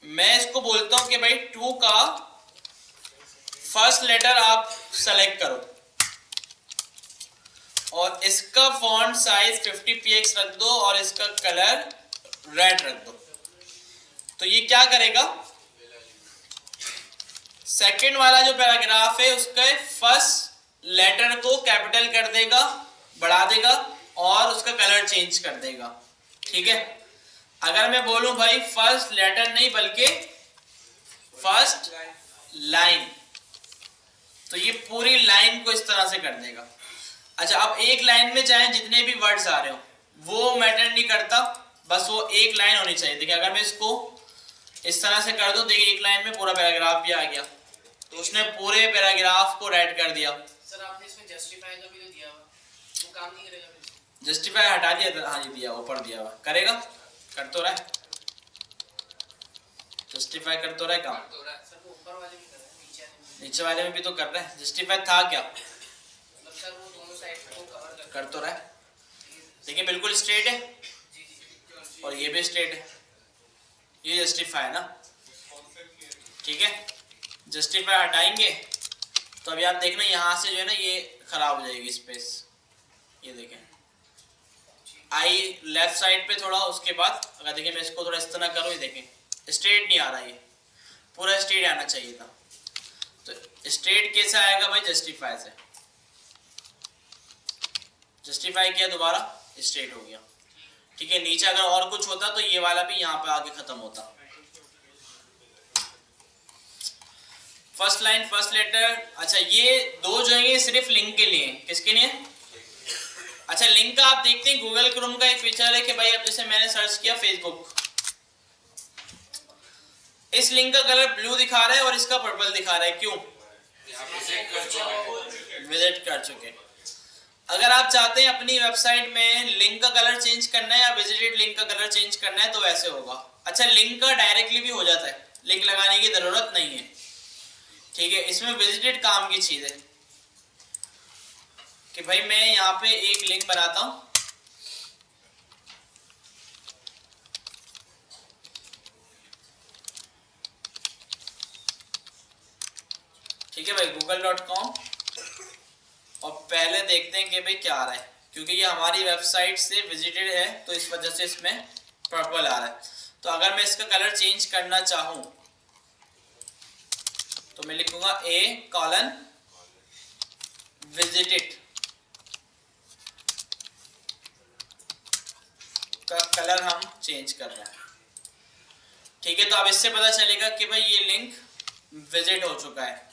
मैं इसको बोलता हूं कि भाई 2 का फर्स्ट लेटर आप सेलेक्ट करो और इसका फॉन्ट साइज 50 px रख दो और इसका कलर रेड रख दो। तो ये क्या करेगा, सेकंड वाला जो पैराग्राफ है उसका फर्स्ट लेटर को कैपिटल कर देगा, बढ़ा देगा और उसका कलर चेंज कर देगा, ठीक है। अगर मैं बोलूं भाई फर्स्ट लेटर नहीं बल्कि फर्स्ट लाइन, तो ये पूरी लाइन को इस तरह से कर देगा। अच्छा, अब एक लाइन में चाहे जितने भी वर्ड्स आ रहे हो वो मैटर नहीं करता, बस वो एक लाइन होनी चाहिए। देखिए अगर मैं इसको इस तरह से कर दूं, देखिए एक लाइन में पूरा पैराग्राफ भी आ गया, तो उसने पूरे पैराग्राफ को राइट कर दिया। सर आपने इसमें जस्टिफाई का भी तो दिया हुआ, वो काम नहीं करेगा फिर? जस्टिफाई हटा दिया था, हाँ जी दिया, ऊपर दिया हुआ, करेगा, कर तो रहा है, जस्टिफाई कर तो रहा है काम। तो रहा है सर, वो ऊपर वाले भी कर रहे हैं, नीचे वाले भी। नीचे वाले में भी तो कर रहा है, जस्टिफाई था क्या, मतलब सर वो दोनों साइड को कवर कर तो रहा है। देखिए बिल्कुल स्ट्रेट है जी जी। और ये भी स्ट्रेट है, ये जस्टिफाई है ना, ठीक है। जस्टिफाई हटाएंगे तो अभी आप देखना यहाँ से जो है ना ये खराब हो जाएगी स्पेस, ये देखें आई लेफ्ट साइड पे थोड़ा, उसके बाद अगर देखिए मैं इसको थोड़ा इस तरह करूँ, ये देखें स्ट्रेट नहीं आ रहा, ये पूरा स्ट्रेट आना चाहिए था। तो स्ट्रेट कैसे आएगा भाई, जस्टिफाई से, जस्टिफाई किया दोबारा स्ट्रेट हो गया, ठीक है। नीचे अगर और कुछ होता तो ये वाला भी यहाँ पे आके खत्म होता। फर्स्ट लाइन फर्स्ट लेटर, अच्छा ये दो जो है ये सिर्फ लिंक के लिए, किसके लिए? अच्छा लिंक का आप देखते हैं गूगल क्रोम का एक फीचर है कि भाई अब जैसे मैंने सर्च किया फेसबुक, इस लिंक का कलर ब्लू दिखा रहा है और इसका पर्पल दिखा रहा है, क्यों? विजिट कर चुके। अगर आप चाहते हैं अपनी वेबसाइट में लिंक का कलर चेंज करना है या विजिटेड लिंक का कलर चेंज करना है तो वैसे होगा। अच्छा लिंक का डायरेक्टली भी हो जाता है, लिंक लगाने की जरूरत नहीं है, ठीक है। इसमें विजिटेड काम की चीज है कि भाई मैं यहाँ पे एक लिंक बनाता हूं, ठीक है भाई google.com, और पहले देखते हैं कि भाई क्या आ रहा है, क्योंकि ये हमारी वेबसाइट से विजिटेड है तो इस वजह से इसमें पर्पल आ रहा है। तो अगर मैं इसका कलर चेंज करना चाहूं तो मैं लिखूंगा A: विजिटेड का कलर हम चेंज कर रहे हैं, ठीक है। तो अब इससे पता चलेगा कि भाई ये लिंक विजिट हो चुका है।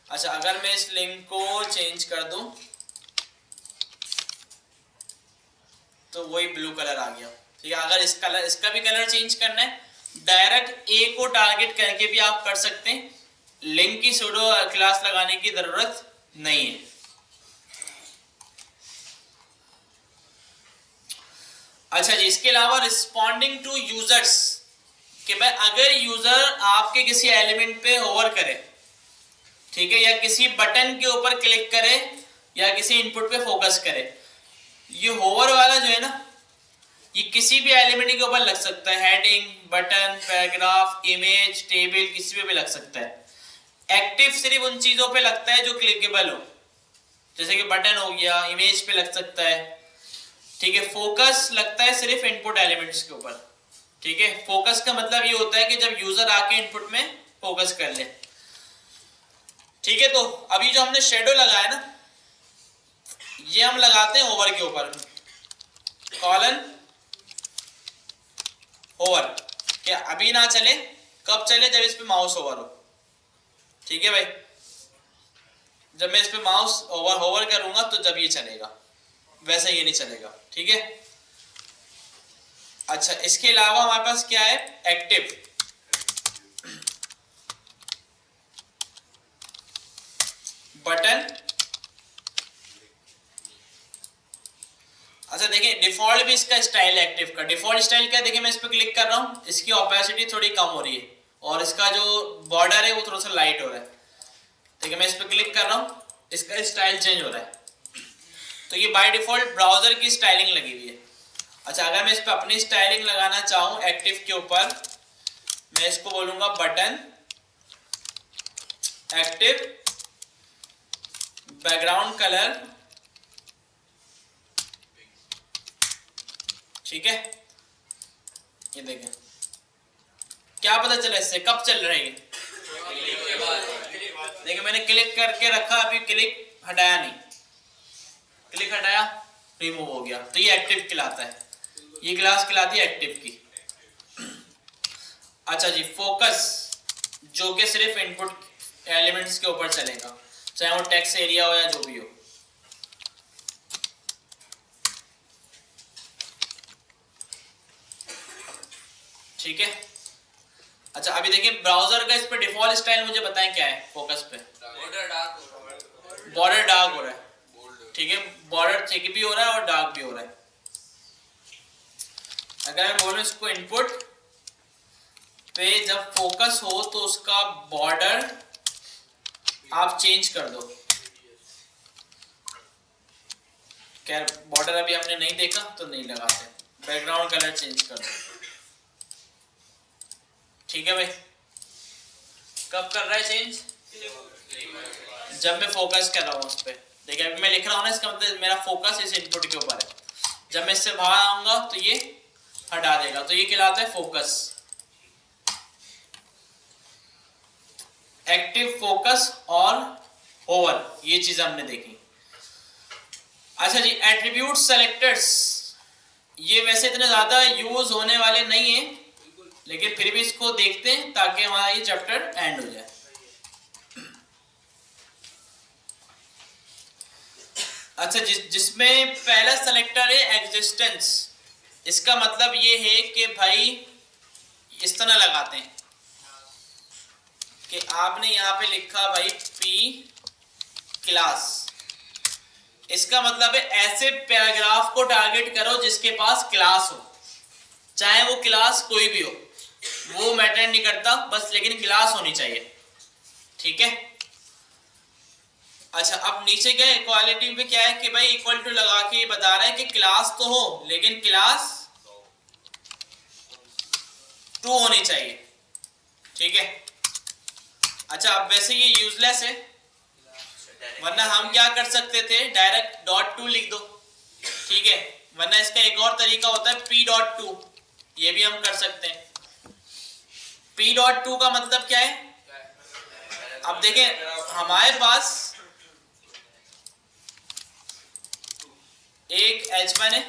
अच्छा अगर मैं इस लिंक को चेंज कर दूं तो वही ब्लू कलर आ गया, ठीक है। अगर इसका भी कलर चेंज करना है, डायरेक्ट ए को टारगेट करके भी आप कर सकते हैं, लिंक की सूडो क्लास लगाने की जरूरत नहीं है। अच्छा जी, इसके अलावा रिस्पॉन्डिंग टू यूजर्स, कि भाई अगर यूजर आपके किसी एलिमेंट पे होवर करे, ठीक है, या किसी बटन के ऊपर क्लिक करे या किसी इनपुट पे फोकस करे, ये होवर वाला जो है ना ये किसी भी एलिमेंट के ऊपर लग सकता है, heading, button, paragraph, image, table, किसी पे भी लग सकता है। एक्टिव सिर्फ उन चीजों पे लगता है जो क्लिकेबल हो, जैसे कि बटन हो गया, इमेज पे लग सकता है, ठीक है। फोकस लगता है सिर्फ इनपुट एलिमेंट्स के ऊपर, ठीक है। फोकस का मतलब ये होता है कि जब यूजर आके इनपुट में फोकस कर ले, ठीक है। तो अभी जो हमने शेडो लगाया ना ये हम लगाते हैं होवर के ऊपर, कॉलन होवर, क्या अभी ना चले, कब चले? जब इस पे माउस होवर हो, ठीक है भाई। जब मैं इस पे माउस होवर करूंगा तो जब ये चलेगा, वैसे ये नहीं चलेगा, ठीक है। अच्छा इसके अलावा हमारे पास क्या है, एक्टिव, बटन। अच्छा देखिए डिफॉल्ट भी इसका स्टाइल है एक्टिव का। डिफॉल्ट स्टाइल क्या है, देखिए मैं इस पर क्लिक कर रहा हूँ, इसकी ओपेसिटी थोड़ी कम हो रही है और इसका जो बॉर्डर है वो थोड़ा सा लाइट हो रहा है। देखिए मैं इस पर क्लिक कर रहा हूँ, इसका स्टाइल चेंज हो रहा है, तो ये बाय डिफॉल्ट ब्राउजर की स्टाइलिंग लगी हुई है। अच्छा अगर मैं इस पर अपनी स्टाइलिंग लगाना चाहूँ एक्टिव के ऊपर, मैं इसको बोलूंगा बटन एक्टिव बैकग्राउंड कलर, ठीक है। ये देखें क्या पता चला इससे, कब चल रहा है ये, देखिए मैंने क्लिक करके रखा, अभी क्लिक हटाया नहीं, क्लिक हटाया रिमूव हो गया, तो ये एक्टिव कहलाता है, ये क्लास कहलाती है एक्टिव की। अच्छा जी फोकस जो कि सिर्फ इनपुट एलिमेंट्स के ऊपर चलेगा, चाहे वो टेक्स्ट एरिया हो या जो भी हो। ठीक है। अच्छा अभी देखिए ब्राउजर का इस पे डिफॉल्ट स्टाइल मुझे बताएं क्या है। फोकस पे बॉर्डर डार्क हो रहा है, बॉर्डर डार्क हो रहा है, ठीक है, बॉर्डर थिक भी हो रहा है और डार्क भी हो रहा है। अगर मैं बोलूं इसको इनपुट पे जब फोकस हो तो उसका बॉर्डर आप चेंज कर दो। क्या बॉर्डर अभी हमने नहीं देखा तो नहीं लगाते, बैकग्राउंड कलर चेंज कर दो। ठीक है भाई, कब कर रहा है चेंज? जब मैं फोकस कर रहा हूँ उस पर। देखिए अभी मैं लिख रहा हूँ ना, इसका मतलब मेरा फोकस इस इनपुट के ऊपर है। जब मैं इससे बाहर आऊंगा तो ये हटा देगा, तो ये कहलाता है फोकस। एक्टिव फोकस और ओवर, ये चीज हमने देखी। अच्छा जी, एट्रीब्यूट सेलेक्टर्स ये वैसे इतने ज्यादा यूज होने वाले नहीं है, लेकिन फिर भी इसको देखते हैं ताकि हमारा ये चैप्टर एंड हो जाए। अच्छा जिसमें पहला सेलेक्टर है एग्जिस्टेंस, इसका मतलब ये है कि भाई इस तरह लगाते हैं कि आपने यहाँ पे लिखा भाई पी क्लास, इसका मतलब है ऐसे पैराग्राफ को टारगेट करो जिसके पास क्लास हो, चाहे वो क्लास कोई भी हो, वो मैटर नहीं करता, बस लेकिन क्लास होनी चाहिए। ठीक है। अच्छा अब नीचे क्या इक्वालिटी पे क्या है कि भाई इक्वल टू लगा के बता रहा है कि क्लास तो हो लेकिन क्लास 2 होनी चाहिए। ठीक है। अच्छा अब वैसे ये यूजलेस है, वरना हम क्या कर सकते थे, डायरेक्ट डॉट टू लिख दो। ठीक है, वरना इसका एक और तरीका होता है p.2, ये भी हम कर सकते हैं। p.2 का मतलब क्या है? अब देखें हमारे पास एक h1 है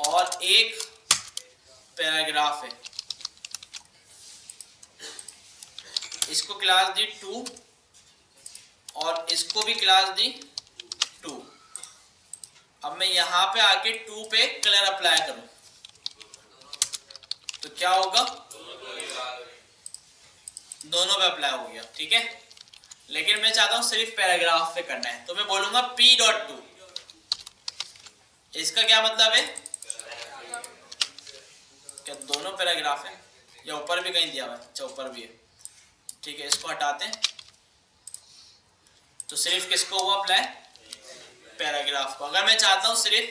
और एक पैराग्राफ है, इसको क्लास दी 2 और इसको भी क्लास दी 2। अब मैं यहां पे आके 2 पे कलर अप्लाई करूं तो क्या होगा? दोनों पे अप्लाई हो गया। ठीक है, लेकिन मैं चाहता हूं सिर्फ पैराग्राफ पे करना है, तो मैं बोलूंगा p.2। इसका क्या मतलब है? क्या दोनों पैराग्राफ है या ऊपर भी कहीं दिया हुआ है? अच्छा ऊपर भी है। ठीक है, इसको हटाते हैं तो सिर्फ किसको हुआ अप्लाई? पैराग्राफ को। अगर मैं चाहता हूं सिर्फ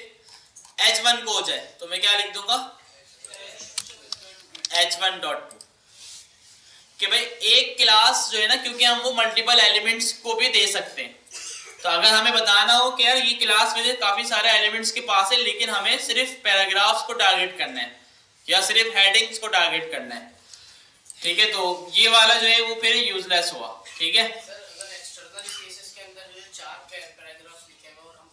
h1 को हो जाए तो मैं क्या लिख दूंगा? h1.2 कि भाई एक क्लास जो है ना, क्योंकि हम वो मल्टीपल एलिमेंट्स को भी दे सकते हैं, तो अगर हमें बताना हो कि यार ये क्लास में काफी सारे एलिमेंट्स के पास है लेकिन हमें सिर्फ पैराग्राफ्स को टारगेट करना है या सिर्फ हेडिंग्स को टारगेट करना है, ठीक है, तो ये वाला जो है वो फिर यूजलेस हुआ। ठीक है सर, अगर एक्सटर्नल केसेस के अंदर जो 4 पैराग्राफ्स लिखे हैं और हम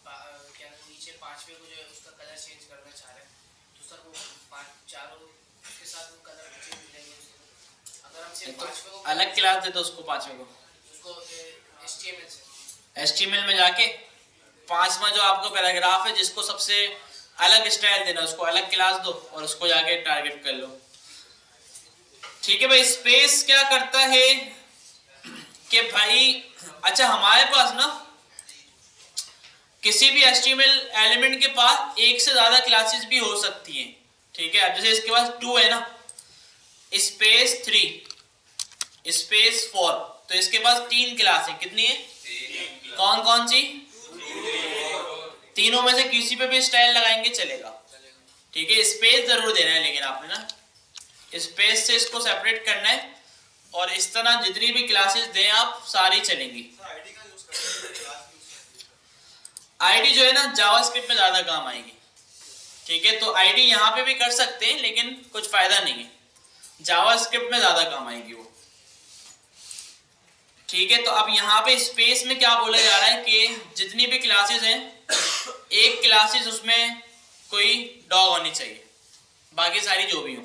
क्या नीचे 5वें को जो है उसका कलर चेंज करना चाह रहे हैं, तो सर वो 5 चारों उसके साथ वो कलर चेंज मिलेंगे उसको। अगर हम सिर्फ 5वें को अलग क्लास दे दो उसको, 5वें को उसको HTML से HTML में जाके 5वां जो आपका पैराग्राफ है जिसको सबसे अलग स्टाइल देना उसको अलग क्लास दो और उसको जाके टारगेट कर लो। ठीक है भाई, स्पेस क्या करता है कि भाई अच्छा हमारे पास ना किसी भी HTML एलिमेंट के पास एक से ज्यादा क्लासेस भी हो सकती हैं। ठीक है, अब जैसे इसके पास 2 है ना, स्पेस 3 स्पेस 4, तो इसके पास 3 क्लास है। कितनी है? कौन कौन सी? तीनों में से किसी पे भी स्टाइल लगाएंगे चलेगा। ठीक है, स्पेस जरूर देना है लेकिन आपने ना स्पेस से इसको सेपरेट करना है और इस तरह जितनी भी क्लासेस दें आप सारी चलेंगी। आईडी जो है ना जावास्क्रिप्ट में ज्यादा काम आएगी। ठीक है, तो आईडी यहाँ पे भी कर सकते हैं लेकिन कुछ फायदा नहीं है, जावास्क्रिप्ट में ज्यादा काम आएगी वो। ठीक है, तो अब यहाँ पे स्पेस में क्या बोला जा रहा है कि जितनी भी क्लासेस हैं एक क्लासेस उसमें कोई डॉग होनी चाहिए, बाकी सारी जो भी हो।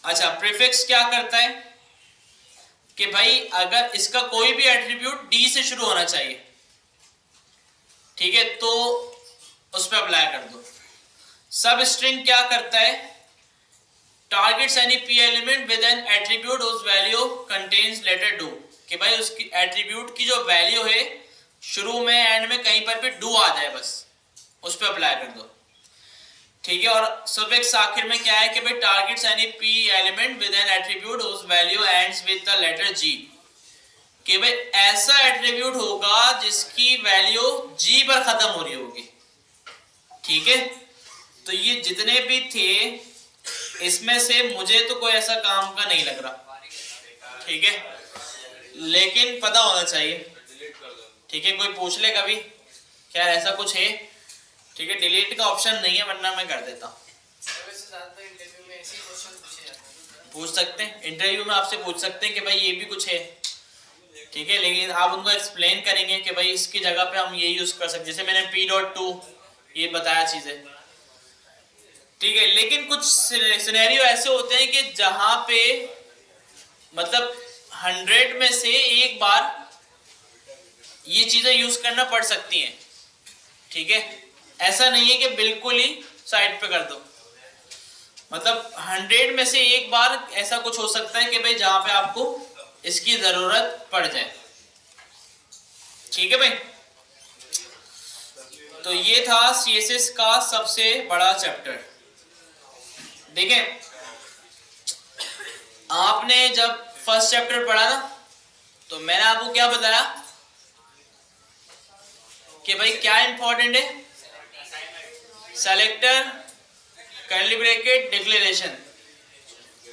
अच्छा, प्रीफिक्स क्या करता है कि भाई अगर इसका कोई भी एट्रीब्यूट डी से शुरू होना चाहिए, ठीक है, तो उस पर अप्लाई कर दो। सब स्ट्रिंग क्या करता है, targets any P element with an attribute उस वैल्यू कंटेन्स लेटर डू, कि भाई उसकी एट्रीब्यूट की जो वैल्यू है शुरू में एंड में कहीं पर भी डू आ जाए, बस उस पर अप्लाई कर दो, ठीक है। और सफिक्स आखिर में क्या है कि भाई targets any P element with an attribute उस value ends with the letter G, कि भाई ऐसा एट्रीब्यूट होगा जिसकी वैल्यू जी पर खत्म हो रही होगी, ठीक है। तो ये जितने भी थे इसमें से मुझे तो कोई ऐसा काम का नहीं लग रहा, ठीक है, लेकिन पता होना चाहिए, ठीक है। कोई पूछ ले कभी क्या ऐसा कुछ है, ठीक है। डिलीट का ऑप्शन नहीं है वरना मैं कर देता। पूछ सकते हैं इंटरव्यू में, आपसे पूछ सकते हैं कि भाई ये भी कुछ है, ठीक है, लेकिन आप उनको एक्सप्लेन करेंगे कि भाई इसकी जगह पे हम ये यूज कर सकते, जैसे मैंने p.2 ये बताया चीजें, ठीक है। लेकिन कुछ सिनेरियो ऐसे होते हैं कि जहां पे मतलब 100 में से एक बार ये चीजें यूज करना पड़ सकती हैं, ठीक है। ऐसा नहीं है कि बिल्कुल ही साइड पे कर दो, मतलब 100 में से एक बार ऐसा कुछ हो सकता है कि भाई जहां पे आपको इसकी जरूरत पड़ जाए, ठीक है भाई। तो ये था CSS का सबसे बड़ा चैप्टर। देखें, आपने जब फर्स्ट चैप्टर पढ़ा ना, तो मैंने आपको क्या बताया कि भाई क्या इंपॉर्टेंट है, सेलेक्टर, कर्ली ब्रैकेट, डिक्लेरेशन।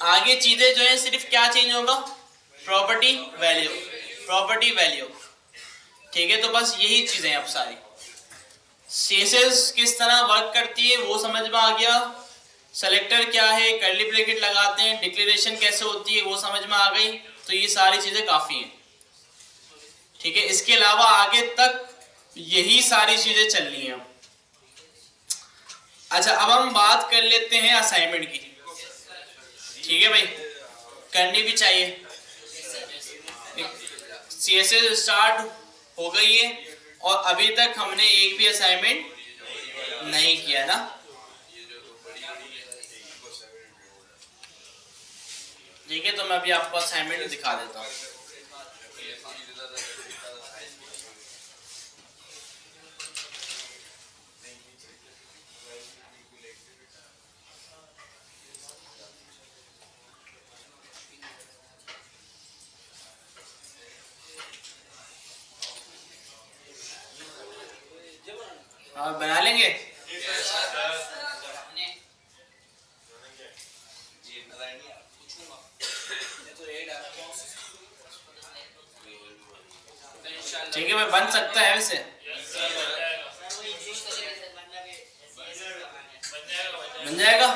आगे चीजें जो है सिर्फ क्या चेंज होगा, प्रॉपर्टी वैल्यू, प्रॉपर्टी वैल्यू, ठीक है। तो बस यही चीजें अब सारी CSS किस तरह वर्क करती है वो समझ में आ गया, सेलेक्टर क्या है, कर्ली ब्रैकेट लगाते हैं, डिक्लेरेशन कैसे होती है वो समझ में आ गई। तो ये सारी चीजें काफी हैं, ठीक है। इसके अलावा आगे तक यही सारी चीजें चल रही हैं। अच्छा, अब हम बात कर लेते हैं असाइनमेंट की, ठीक है भाई, करनी भी चाहिए। CSS स्टार्ट हो गई है और अभी तक हमने एक भी असाइनमेंट नहीं किया ना, ठीक है। तो मैं अभी आपको असाइनमेंट दिखा देता हूँ। हाँ, बना लेंगे। ठीक है भाई, बन सकता है वैसे, बन जाएगा,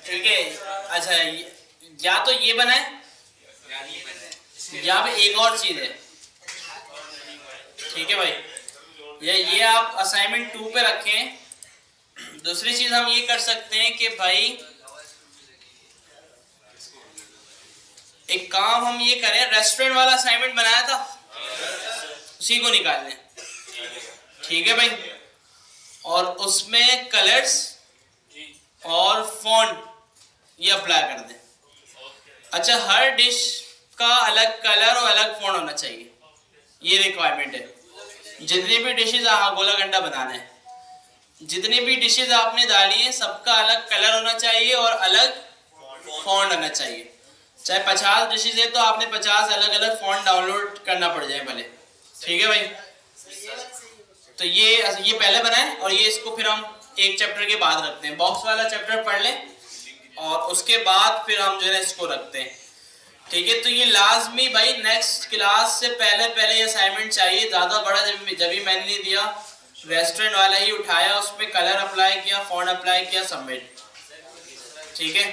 ठीक है। अच्छा, या तो ये बनाए या फिर एक और चीज है, ठीक है भाई, ये आप असाइनमेंट 2 पे रखें। दूसरी चीज हम ये कर सकते हैं कि भाई एक काम हम ये करें, रेस्टोरेंट वाला असाइनमेंट बनाया था उसी को निकाल लें, ठीक है भाई। और उसमें कलर्स और फॉन्ट ये अप्लाई कर दें। अच्छा, हर डिश का अलग कलर और अलग फॉन्ट होना चाहिए, ये रिक्वायरमेंट है। जितनी भी डिशेज गोला गंडा बनाना है, जितनी भी डिशेज आपने डाली हैं सबका अलग कलर होना चाहिए और अलग फॉन्ट होना चाहिए। चाहे 50 डिशेज है तो आपने 50 अलग अलग फॉन्ट डाउनलोड करना पड़ जाए भले, ठीक है भाई। तो ये पहले बनाएं और ये इसको फिर हम एक चैप्टर के बाद रखते हैं। बॉक्स वाला चैप्टर पढ़ लें और उसके बाद फिर हम जो है इसको रखते हैं, ठीक है। तो ये लाजमी भाई नेक्स्ट क्लास से पहले ये असाइनमेंट चाहिए। ज़्यादा बड़ा जब भी मैंने नहीं दिया, रेस्टोरेंट वाला ही उठाया, उसमें कलर अप्लाई किया, फॉन्ट अप्लाई किया, सबमिट, ठीक है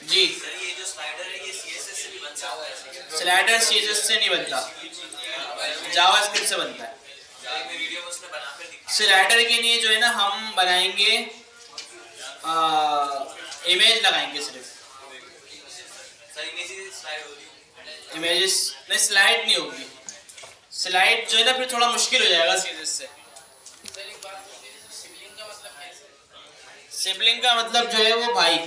जी। ये जो स्लाइडर है ये CSS से भी बनता है? स्लाइडर CSS से नहीं बनता, जावास्क्रिप्ट से बनता है। मैं वीडियो में उसमें बनाकर दिखा। स्लाइडर के लिए जो है ना हम बनाएंगे इमेज लगाएंगे सिर्फ, सर इमेजेस स्लाइड हो रही है। इमेजेस नहीं, स्लाइड नहीं होगी। स्लाइड जो है ना फिर थोड़ा मुश्किल हो जाएगा सीरीज से। सर एक बात पूछनी थी, सिबलिंग का मतलब क्या है? सिबलिंग का मतलब जो है वो भाई।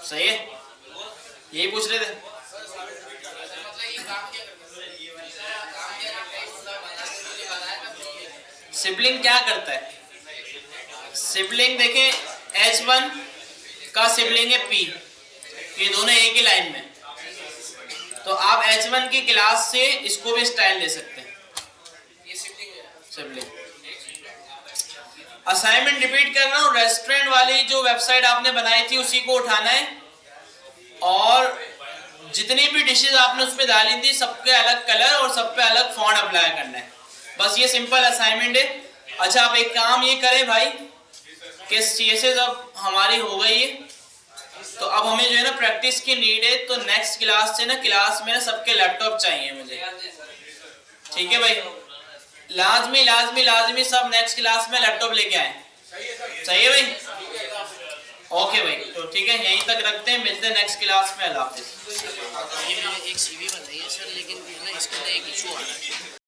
सही है, यही पूछ रहे थे। मतलब ये काम क्या करता है? काम क्या करता है? मुझे बताया था। सिबलिंग क्या करता है? सिबलिंग देखें, H1 का सिबलिंग है P, ये दोनों एक ही लाइन में, तो आप H1 की क्लास से इसको भी स्टाइल दे सकते हैं। ये सिबलिंग है। सिबलिंग असाइनमेंट रिपीट कर रहा हूँ, रेस्टोरेंट वाली जो वेबसाइट आपने बनाई थी उसी को उठाना है, और जितनी भी डिशेज आपने उस पर डाली थी सबके अलग कलर और सब पे अलग फॉन्ट अप्लाई करना है। बस ये सिंपल असाइनमेंट है। अच्छा, आप एक काम ये करें भाई कि CSS अब हमारी हो गई है, तो अब हमें जो है ना प्रैक्टिस की नीड है, तो नेक्स्ट क्लास से ना क्लास में ना सबके लैपटॉप चाहिए मुझे। ठीक है भाई, लाजमी लाजमी लाजमी सब नेक्स्ट क्लास में लैपटॉप लेके आए। सही है भाई? ओके भाई, तो ठीक है, यहीं तक रखते हैं, मिलते हैं नेक्स्ट क्लास में। अल्लाह हाफिज़। ये मैंने एक CV बनाई है सर, लेकिन इसके अंदर एक इशू आ रहा है।